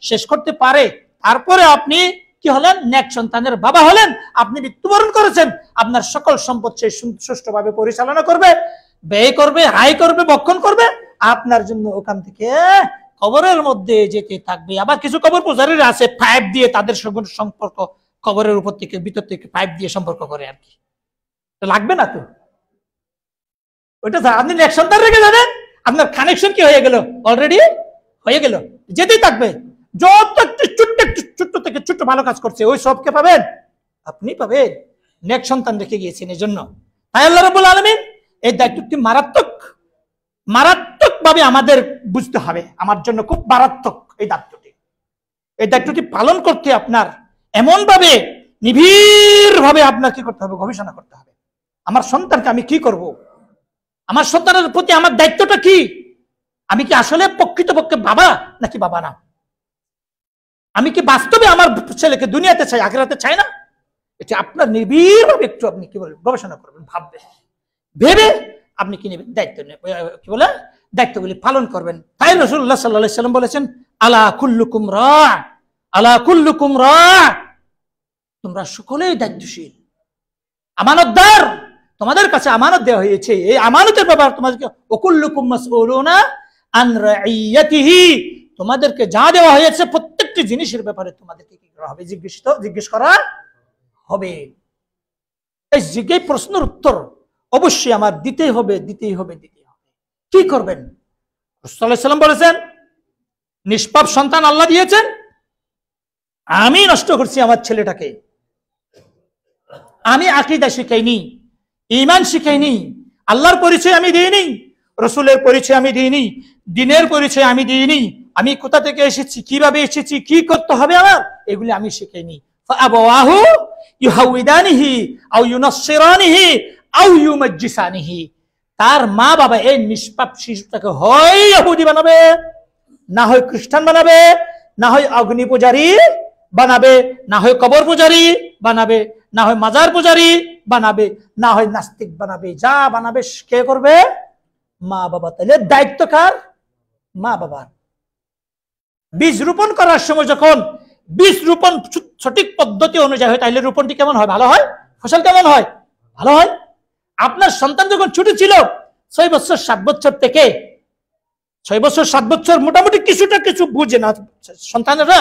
শেষ করতে পারে। তারপরে আপনি কি হলেন? নেক সন্তানের বাবা হলেন। আপনি মৃত্যুবরণ করেছেন, আপনার সকল সম্পদ সে সুষ্ঠুভাবে পরিচালনা করবে, ব্যয় করবে, আয় করবে, বক্ষণ করবে, আপনার জন্য ওখান থেকে কবরের মধ্যে যেতে থাকবে। আবার কিছু কবর পূজারীরা আছে, পাইপ দিয়ে তাদের সঙ্গে সম্পর্ক, কবরের উপর থেকে ভিতর থেকে পাইপ দিয়ে সম্পর্ক করে আর কি। লাগবে না তো ওইটা। আপনি নেক সন্তান রেখে যাবেন, আপনার কানেকশন কি হয়ে গেল? অলরেডি হয়ে গেল, যেতেই থাকবে। যত ছোট্ট থেকে ছোট্ট ভালো কাজ করছে, ওই সবকে পাবেন, আপনি পাবেন। নেক সন্তান রেখে গিয়েছেন এই জন্য। তাই আল্লাহ রাব্বুল আলামিন এই দায়িত্বটি মারাত্মক ভাবে আমাদের বুঝতে হবে। আমার জন্য খুব মারাত্মক এই দায়িত্বটি পালন করতে আপনার এমন ভাবে নিবিড় ভাবে আপনার কি করতে হবে? গবেষণা করতে হবে। আমার সন্তানকে আমি কি করব? আমার সন্তানের প্রতি আমার দায়িত্বটা কি? আমি কি আসলে প্রকৃতপক্ষে বাবা নাকি বাবা না? আমি কি বাস্তবে আমার ছেলেকে দুনিয়াতে চাই, আখিরাতে চাই না? এটা আপনার নিবিড় ভাবে একটু আপনি কি বলবেন, গবেষণা করবেন, ভাববেন, ভেবে আপনি কি নেবেন? দায়িত্ব নেবেন, কি বলে দায়িত্বগুলি পালন করবেন। তাই রাসূলুল্লাহ সাল্লাল্লাহু আলাইহি ওয়াসাল্লাম বলেছেন, আলা কুল্লুকুম রা', আলা কুল্লুকুম রা', তোমরা সকলেই দায়িত্বশীল, আমানতদার। তোমাদের কাছে আমানত দেওয়া হয়েছে, এই আমানতের ব্যাপারে তোমাদেরকে ওকুল্লুকুম মাসউলুনা আন রাইয়াতিহি, তোমাদেরকে যা দেওয়া হয়েছে প্রত্যেকটি জিনিসের ব্যাপারে তোমাদেরকে কি করা হবে? জিজ্ঞেস করা হবে। এই জিজ্ঞেস প্রশ্নের উত্তর অবশ্যই আমার দিতেই হবে। কি করবেন? রাসূলুল্লাহ সাল্লাল্লাহু আলাইহি ওয়াসাল্লাম বলেছেন, নিষ্পাপ সন্তান আল্লাহ দিয়েছেন, আমি নষ্ট করছি আমার ছেলেটাকে। আমি আকীদা শিখাইনি, ঈমান শিখাইনি, আল্লাহর পরিচয় আমি দিইনি, রাসূলের পরিচয় আমি দিইনি, দ্বীনের পরিচয় আমি দিইনি, আমি কোথা থেকে এসেছি, কিভাবে এসেছি, কি করতে হবে আমার, এগুলি আমি শিখাইনি। ফাআবাওয়াহু ইউহাউইদানিহি আও ইউনাসসিরানিহি আও ইউমাজ্জিসানিহি, তার মা বাবা এই নিষ্পাপ শিশুটাকে হয় ইহুদি বানাবে না হয় খ্রিস্টান বানাবে, না হয় অগ্নি পূজারী বানাবে, না হয় কবর পূজারী বানাবে, না হয় মাজার পূজারী বানাবে, না হয় নাস্তিক বানাবে। যা বানাবে কে করবে? মা বাবা। তাহলে দায়িত্ব কার? মা বাবার। বীজ রোপণ করার সময় যখন বীজ রোপণ সঠিক পদ্ধতি অনুযায়ী হয়, তাহলে রোপণটি কেমন হয়? ভালো হয়। ফসল কেমন হয়? ভালো হয়। আপনার সন্তান যখন ছোট ছিল, 6 বছর 7 বছর থেকে 6 বছর 7 বছর মোটামুটি কিছু বুঝে না সন্তানেরা,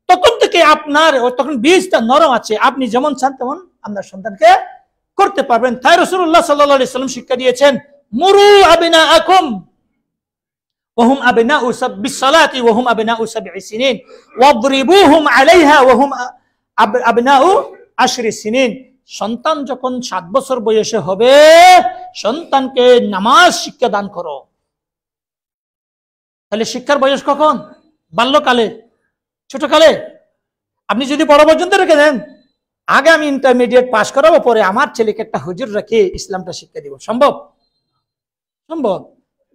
তখন থেকে আপনার তখন বীজটা নরম আছে, আপনি যেমন চান তেমন আপনার সন্তানকে করতে পারবেন। তাই রাসূলুল্লাহ সাল্লাল্লাহু আলাইহি ওয়াসাল্লাম শিক্ষা দিয়েছেন, মুরু আবনাআকুম ওয়াহুম আবনাউ বিসসালাতি ওয়াহুম আবনাউ 7 সিনিন ওয়াদরিবুহুম আলাইহা ওয়াহুম আবনাউ 10 সিনিন। সন্তান যখন 7 বছর বয়সে হবে, সন্তানকে নামাজ শিক্ষা দান করো। তাহলে শিক্ষার বয়স কখন? বাল্যকালে, ছোটকালে। আপনি যদি বড় পর্যন্ত রেখে দেন, আগে আমি ইন্টারমিডিয়েট পাস করাবো, পরে আমার ছেলেকে একটা হুজুর রেখে ইসলামটা শিক্ষা দিব, সম্ভব? সম্ভব?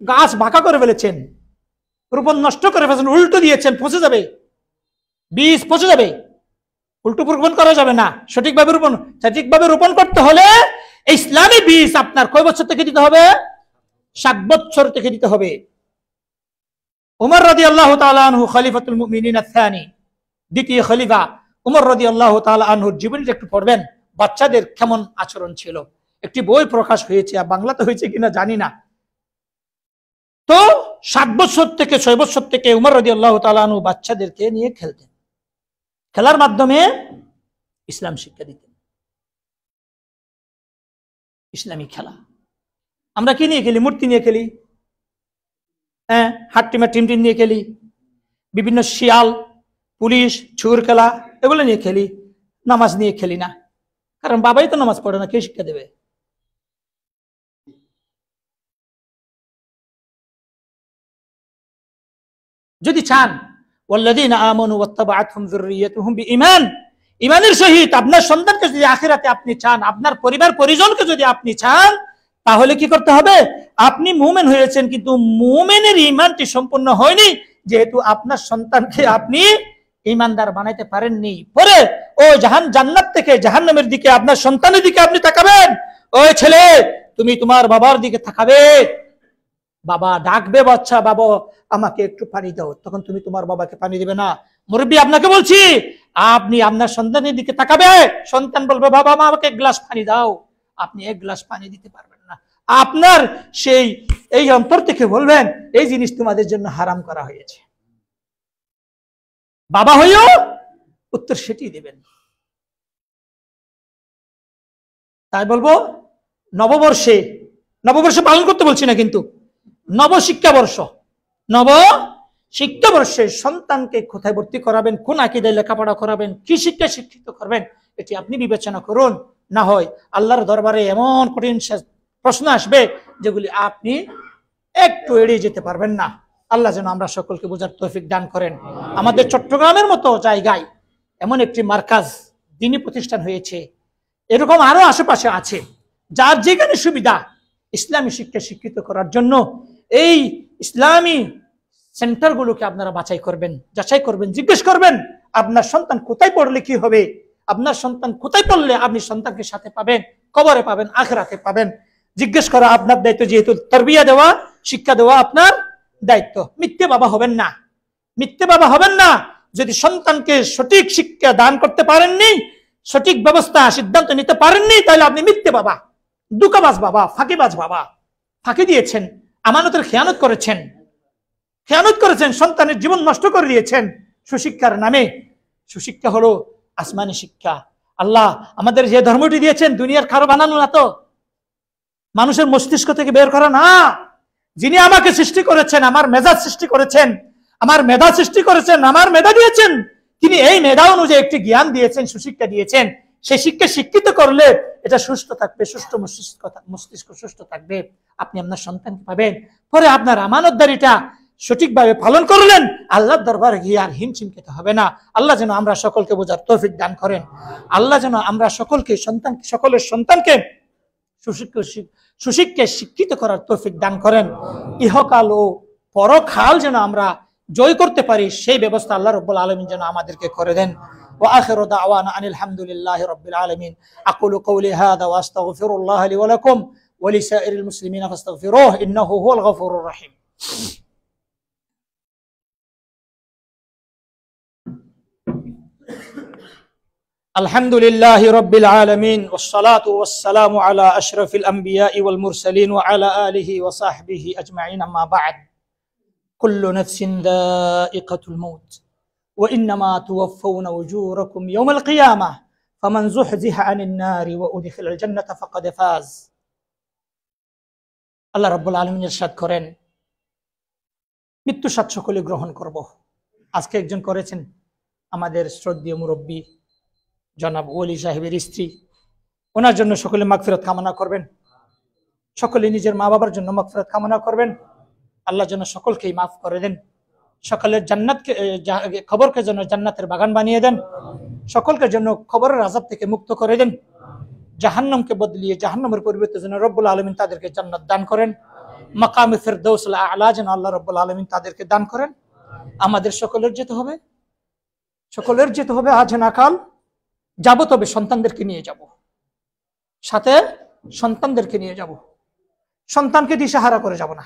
গাছ বাঁকা করে ফেলেছেন, রোপণ নষ্ট করে ফেলেছেন, উল্টো দিয়েছেন, পচে যাবে, বীজ পচে যাবে। উল্টো রোপণ করা যাবে না। সঠিকভাবে রোপণ করতে হলে ইসলামী বীজ আপনার কয় বছর থেকে দিতে হবে? 7 বছর থেকে দিতে হবে। উমর রাদিয়াল্লাহু তাআলা আনহু খলিফাতুল মুমিনিন আস-সানি, দ্বিতীয় খলিফা উমর রাদিয়াল্লাহু তাআলা আনহুর জীবনীটা একটু পড়বেন, বাচ্চাদের কেমন আচরণ ছিল। একটি বই প্রকাশ হয়েছে, বাংলাতে হয়েছে কিনা জানি না। তো 7 বছর থেকে 6 বছর থেকে উমর রাদিয়াল্লাহু তাআলা আনহু বাচ্চাদেরকে নিয়ে খেলতেন, খেলার মাধ্যমে ইসলাম শিক্ষা দিতেন। ইসলামী খেলা আমরা কি নিয়ে খেলি? মূর্তি নিয়ে খেলি, হ্যাঁ, হাট্টিমা টিম নিয়ে খেলি, বিভিন্ন শিয়াল, পুলিশ, ছুর খেলা, এগুলো নিয়ে খেলি। নামাজ নিয়ে খেলি না, কারণ বাবাই তো নামাজ পড়ে না, কে শিক্ষা দেবে? যদি চান, ওয়াল্লাযীনা আমানু ওয়াত্তাবাআতহুম যুররিয়্যাতুহুম বিঈমান, ঈমানের সহিত আপনার সন্তানকে যদি আখিরাতে আপনি চান, আপনার পরিবার পরিজনকে যদি আপনি চান, তাহলে কি করতে হবে? আপনি মুমিন হয়েছেন, কিন্তু মুমিনের ঈমানটি সম্পূর্ণ হয়নি, যেহেতু আপনার সন্তানকে আপনি ঈমানদার বানাইতে পারেননি। পরে ও জান্নাত থেকে জাহান্নামের দিকে আপনার সন্তানের দিকে আপনি তাকাবেন, ওই ছেলে তুমি তোমার বাবার দিকে তাকাবে, বাবা ডাকবে, বাচ্চা বাবা আমাকে একটু পানি দাও, তখন তুমি তোমার বাবাকে পানি দিবে না। মুরব্বী আপনাকে বলছি, আপনি আপনার সন্তানের দিকে তাকাবে, সন্তান বলবে বাবা মা আমাকে 1 গ্লাস পানি দাও, আপনি 1 গ্লাস পানি দিতে পারবেন না। আপনার সেই এই অন্তর থেকে বলবেন এই জিনিস তোমাদের জন্য হারাম করা হয়েছে। বাবা হইও উত্তর সেটি দেবেন। তাই বলবো, নববর্ষে পালন করতে বলছি না, কিন্তু নবশিক্ষাবর্ষে সন্তানকে কোথায় ভর্তি করাবেন, কোন আকীদায় লেখাপড়া করাবেন, কি শিক্ষা শিক্ষিত করবেন, এটি আপনি বিবেচনা করুন। না হয় আল্লাহর দরবারে এমন কঠিন প্রশ্ন আসবে যেগুলি আপনি একটু এড়িয়ে যেতে পারবেন না। আল্লাহ যেন আমরা সকলকে বোঝার তৌফিক দান করেন। আমাদের চট্টগ্রামের মতো জায়গায় এমন একটি মার্কাজ দ্বীনী প্রতিষ্ঠান হয়েছে, এরকম আরো আশেপাশে আছে, যার যেখানে সুবিধা ইসলামী শিক্ষা শিক্ষিত করার জন্য এই ইসলামী সেন্টারগুলোকে আপনারা যাচাই করবেন, জিজ্ঞেস করবেন আপনার সন্তান কোথায় পড়লে কি হবে, আপনার সন্তান কোথায় পড়লে আপনি সন্তানকে সাথে পাবেন, কবরে পাবেন, আখিরাতে পাবেন। জিজ্ঞেস করা আপনার দায়িত্ব, যেহেতু তারবিয়া দেওয়া, শিক্ষা দেওয়া আপনার দায়িত্ব। মিথ্যে বাবা হবেন না। যদি সন্তানকে সঠিক শিক্ষা দান করতে পারেননি, সঠিক ব্যবস্থা সিদ্ধান্ত নিতে পারেননি, তাহলে আপনি মিথ্যে বাবা, দুকাবাজ বাবা, ফাঁকিবাজ বাবা। ফাঁকি দিয়েছেন, আমানতের খেয়ানত করেছেন, সন্তানের জীবন নষ্ট করে দিয়েছেন সুশিক্ষার নামে। সুশিক্ষা হলো আসমানি শিক্ষা। আল্লাহ আমাদের যে ধর্মটি দিয়েছেন, দুনিয়ার কারো বানানো না, তো মানুষের মস্তিষ্ক থেকে বের করা না। যিনি আমাকে সৃষ্টি করেছেন, আমার মেধা সৃষ্টি করেছেন, আমার মেধা দিয়েছেন, তিনি এই মেধা অনুযায়ী একটি জ্ঞান দিয়েছেন, সুশিক্ষা দিয়েছেন। সেই শিক্ষা শিক্ষিত করলে এটা সুস্থ থাকবে, মস্তিষ্ক সুস্থ থাকবে, আপনি আপনার সন্তানকে পাবেন। পরে আপনার আমানতদারিটা সঠিকভাবে পালন করলেন, আল্লাহর দরবারে গিয়ে আর হিমশিম খেতে হবে না। আল্লাহ যেন আমরা সকলকে বোঝার তৌফিক দান করেন। আল্লাহ যেন আমরা সকলের সন্তানকে সুশিক্ষায় শিক্ষিত করার তৌফিক দান করেন। ইহকাল ও পরকাল যেন আমরা জয় করতে পারি সেই ব্যবস্থা আল্লাহ রাব্বুল আলামিন যেন আমাদেরকে করে দেন। ওয়া আখিরু দাওয়ানা আনিল হামদুলিল্লাহি রাব্বিল আলামিন। আকুলু কওলি হাযা ওয়া আস্তাগফিরুল্লাহ লি ওয়া লাকুম ওয়া লিসাইরিল মুসলিমিনা ফাস্তাগফিরুহু ইন্নাহু হুয়াল গফুরুর রহিম। الحمد لله رب العالمين والصلاة والسلام على أشرف الأنبياء والمرسلين وعلى آله وصحبه أجمعين أما بعد كل نفس ذائقة الموت وإنما توفون أجوركم يوم القيامة فمن زحزح عن النار وأدخل الجنة فقد فاز الله رب العالمين ইরশাদ করেন মৃত্যু স্বাদ সকলে গ্রহণ করব। আজকে একজন করেছেন আমাদের শ্রদ্ধেয় মুরব্বী জনাব ওলি সাহেবের স্ত্রী, ওনার জন্য সকলে মাগফিরাত কামনা করবেন। সকলে নিজের মা বাবার জন্য মাগফিরাত কামনা করবেন। আল্লাহ যেন সকলকেই মাফ করে দেন, সকলের জান্নাতকে খবরকে যেন জান্নাতের বাগান বানিয়ে দেন, সকলকে যেন খবরের আযাব থেকে মুক্ত করে দেন, জাহান্নামকে বদলিয়ে জাহান্নামের পরিবর্তে যেন রব্বুল আলামিন তাদেরকে জান্নাত দান করেন, মাকামে ফিরদাউসুল আ'লা যেন আল্লাহ রব্বুল আলামিন তাদেরকে দান করেন। আমাদের সকলের যেতে হবে আজ না কাল। যাব তবে সন্তানদেরকে নিয়ে যাব, সাথে সন্তানদেরকে নিয়ে যাব। সন্তানকে দিশাহারা করে যাব না,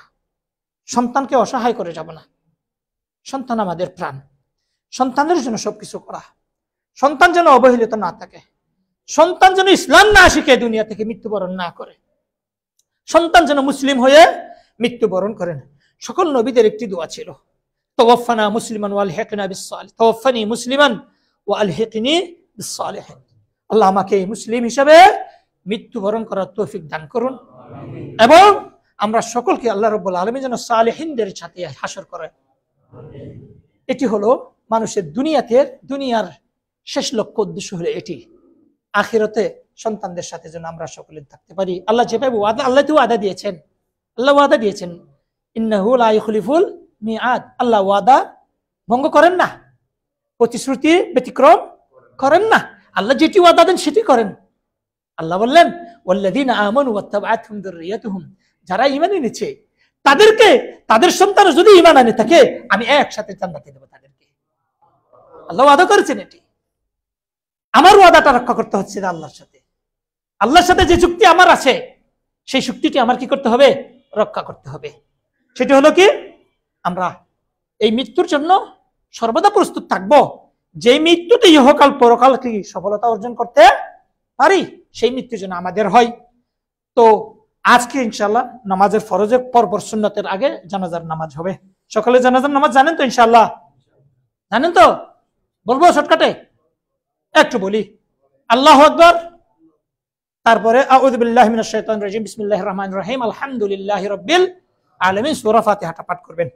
সন্তানকে অসহায় করে যাব না। সন্তান আমাদের প্রাণ, সন্তানের জন্য সবকিছু করা। সন্তান যেন অবহেলিত না থাকে, সন্তান যেন ইসলাম না শিখে দুনিয়া থেকে মৃত্যুবরণ না করে, সন্তান যেন মুসলিম হয়ে মৃত্যুবরণ করেন। সকল নবীদের একটি দোয়া ছিল, তাওয়াফানা মুসলিমান ওয়া আলহিকনা বিস-সালিহিন, তাওয়াফানি মুসলিমান ওয়া আলহিকনি বিস-সালিহিন। আল্লাহ আমাকে মুসলিম হিসেবে মৃত্যুবরণ করার তৌফিক দান করুন এবং আমরা সকলকে আল্লাহ রাব্বুল আলামিন যেন সালেহিনদের সাথে হাসর করে। এটি হলো মানুষের দুনিয়ার শেষ লক্ষ্য, উদ্দেশ্য হলো এটি। আখিরাতে সন্তানদের সাথে যেন আমরা সকলে থাকতে পারি। আল্লাহ যেভাবে আল্লাহ তো ওয়াদা দিয়েছেন ইন্নাহু লা ইখলিফুল মিআদ। আল্লাহ ওয়াদা ভঙ্গ করেন না, প্রতিশ্রুতি ব্যতিক্রম করেন না। আল্লাহ যেটি ওয়াদা দেন সেটি করেন। আল্লাহ বললেন ওয়াল্লাযীনা আমানু ওয়াত্তাবা'আতহুম যুররিয়াতুহুম, যারা ঈমান এনেছে তাদেরকে, তাদের সন্তান যদি ঈমান আনে থাকে আমি একসাথে জান্নাতে দেব তাদেরকে। আল্লাহ ওয়াদা করেছেন এটি। আমার ওয়াদাটা রক্ষা করতে হচ্ছে আল্লাহর সাথে যে চুক্তি আমার আছে সেই চুক্তিটি আমার কি করতে হবে? রক্ষা করতে হবে। সেটি হলো কি, আমরা এই মৃত্যুর জন্য সর্বদা প্রস্তুত থাকবো। যে মৃত্যুতে ইহকাল পরকাল কি সফলতা অর্জন করতে পারি, সেই মৃত্যু যেন আমাদের হয়। তো আজকে ইনশাআল্লাহ নামাজের ফরজের পরপর সুন্নতের আগে জানাজার নামাজ হবে। সকলে জানাজার নামাজ জানেন তো? ইনশাআল্লাহ জানেন তো? বলবো শর্টকাটে একটু বলি। আল্লাহু আকবার, তারপরে আউযু বিল্লাহি মিনাশ শাইতানির রাজিম, বিসমিল্লাহির রহমানির রহিম, আলহামদুলিল্লাহি রাব্বিল আলামিন, সূরা ফাতিহাটা পাঠ করবেন।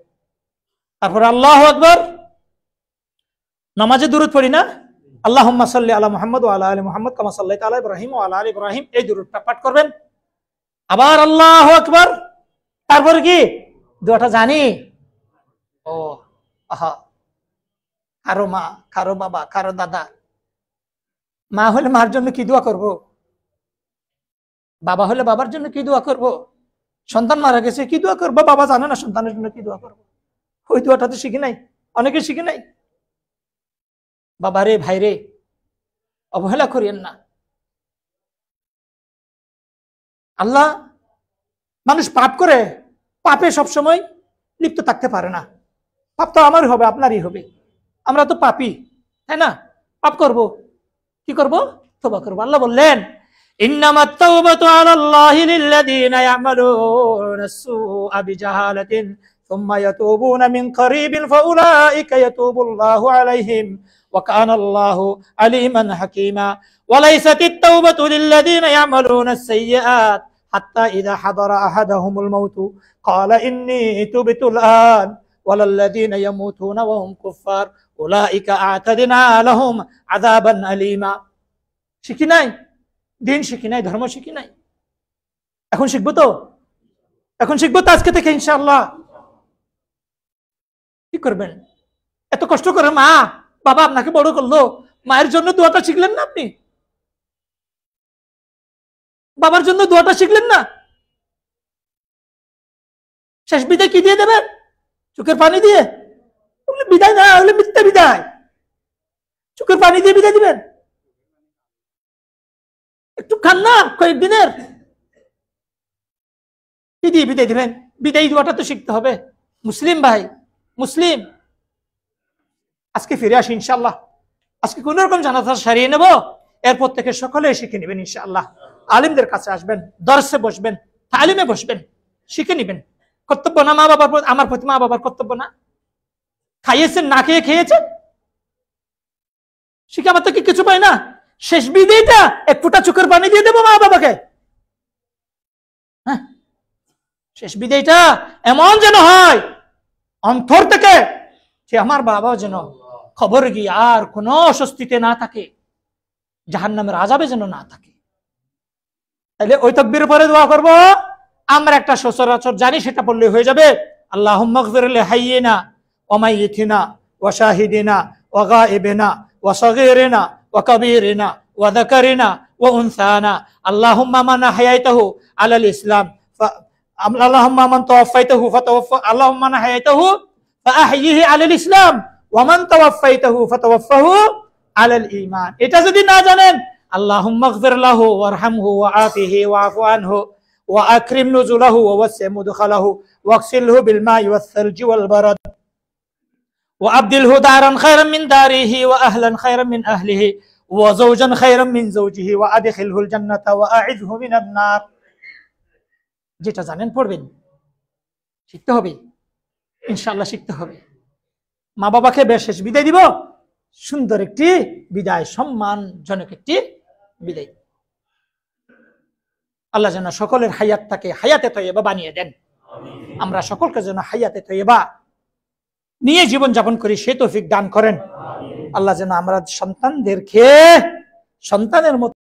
তারপরে আল্লাহু আকবার, নামাজে দুরূদ পড়ি না, আল্লাহুম্মা সাল্লি আলা মুহাম্মদ ওয়া আলা আলি মুহাম্মদ কামা সাল্লাইতা আলা ইব্রাহিম ওয়া আলা আলি ইব্রাহিম, এই দুরূদটা পাঠ করবেন। আবার আল্লাহু আকবার, তারপরে কি দোয়াটা জানি? ও আহা, কারো মা, কারো বাবা, কারো দাদা, মা হলে মার জন্য কি দোয়া করব, বাবা হলে বাবার জন্য কি দোয়া করব, সন্তান মারা গেছে কি দোয়া করব, বাবা জানে না সন্তানের জন্য কি দোয়া করব। ওই দোয়াটা তো শিখি নাই, অনেকে শিখি নাই। বাবা রে, ভাই রে, অবহেলা করিয়েন না। আল্লাহ, মানুষ পাপ করে, পাপে সবসময় লিপ্ত থাকতে পারে না। পাপ তো আমারই হবে, আপনারই হবে। আমরা তো পাপী, তাই না? পাপ করব, কি করব? তওবা করব। আল্লাহ বললেন ইন্নামাত তাওবাতু আলাল্লাহি লিল্লাযীনা ইয়া'মালুনা আস-সুআ বিজাহালাতিন সুম্মা ইয়াতুবুনা মিন কারীবিন ফাউলাইকা ইয়াতুবুল্লাহু আলাইহিম ওয়া কানা আল্লাহু আলীমান হাকীমা ওয়া লাইসাতিত তাওবাতু লিল্লাযীনা ইয়া'মালুনা আস-সাইয়্যাত হাত্তা ইযা হাদারা আহাদাহুমুল মাউতু ক্বালা ইন্নী তুবতুল আন ওয়ালাল্লাযীনা ইয়ামুতুনা ওয়া হুম কুফফার উলাইকা আ'তাদনা লাহুম আযাবান আলীমা। শিখি নাই, দিন শিখি নাই, ধর্ম শিখি নাই। এখন শিখবো তো, এখন শিখবো তো আজকে থেকে ইনশাআল্লাহ। কি করবেন? এত কষ্ট করে মা বাবা আপনাকে বড় করলো, মায়ের জন্য দোয়াটা শিখলেন না? আপনি বাবার জন্য দোয়াটা শিখলেন না? শেষ বিদায় কি দিয়ে দেবেন? চোখের পানি দিয়ে? বিদায় না হলে মিথ্যা বিদায়। চোখের পানি দিয়ে বিদায় দিবেন? একটু খান না কয়েকদিনের, কি দিয়ে বিদায় দিবেন? বিদায় দেওয়াটা তো শিখতে হবে। মুসলিম ভাই, মুসলিম, আজকে ফিরে আসি ইনশাআল্লাহ। আজকে কোন রকম জানাজা সারিয়ে নেব, এরপর থেকে সকলে শিখে নেবেন ইনশাআল্লাহ। আলিমদের কাছে আসবেন, দরসে বসবেন, তালিমে বসবেন, শিখে নেবেন। কর্তব্য না মা বাবার, আমার প্রতি মা বাবার কর্তব্য না? খাইয়েছেন, না খেয়ে খেয়েছেন, শিখে আমার তো কি কিছু পাই না? শেষ বিদায়টা এক ফোঁটা চোখের পানি দিয়ে দেবো মা বাবাকে। হ্যাঁ, শেষ বিদায়টা এমন যেন হয় অন্তর থেকে, যে আমার বাবা যেন খবর গিয়ে আর কোনো অস্বস্তিতে না থাকে, জাহান্নামের আযাবে যেন না থাকে। তাহলে ওই তাকবীর পরে দোয়া করব। আমরা একটা সচরাচর জানি, সেটা বললে হয়ে যাবে। আল্লাহুম্মা গফির লিহাইয়িনা ওয়া মাইয়িতিনা ওয়া শাহিদিনা ওয়া গায়িবিনা ওয়া সগীরিনা ওয়া কাবীরিনা ওয়া যাকারিনা ওয়া উনসানা। আল্লাহুম্মা মান আহয়াইতাহু আলাল ইসলাম, আল্লাহুম্মা মান তাওয়াফাইতাহু ফাতাওয়াফা, আল্লাহুম্মা মান আহয়াইতাহু ফাআহয়িহি আলাল ইসলাম ওয়া মান তাওয়াফাইতাহু ফাতাওয়াফাহু আলাল ঈমান। এটা যদি না জানেন, আল্লাহুম্মা গফির লাহু ওয়ারহামহু ওয়া আফিহি ওয়াফু আনহু ওয়া আকরিম নুজুলাহু ওয়া ওয়াসি' মুদখালাহু ওয়াগসিলহু বিল মা'i ওয়াস সালজি ওয়াল বারাদ ওয়া আবদিলহু দারান খায়রান মিন দারিহি ওয়া আহলান খায়রান মিন আহলিহি ওয়া যাওজান খায়রান মিন যাওজিহি ওয়া আদখিলহুল জান্নাতা ওয়া আ'ইযহু মিনান নার। যেটা জানেন পড়বেন, শিখতে হবে ইনশাআল্লাহ, শিখতে হবে। মা বাবাকে শেষ বিদায় দিব, সুন্দর একটি বিদায়, সম্মানজনক একটি বিদায়। আল্লাহ যেন সকলের হায়াতটাকে হায়াতে তয়্যিবা বানিয়ে দেন। আমরা সকলকে যেন হায়াতে তয়্যিবা নিয়ে জীবন যাপন করি, সে তৌফিক দান করেন। আল্লাহ যেন আমরা সন্তানদেরকে সন্তানের মতো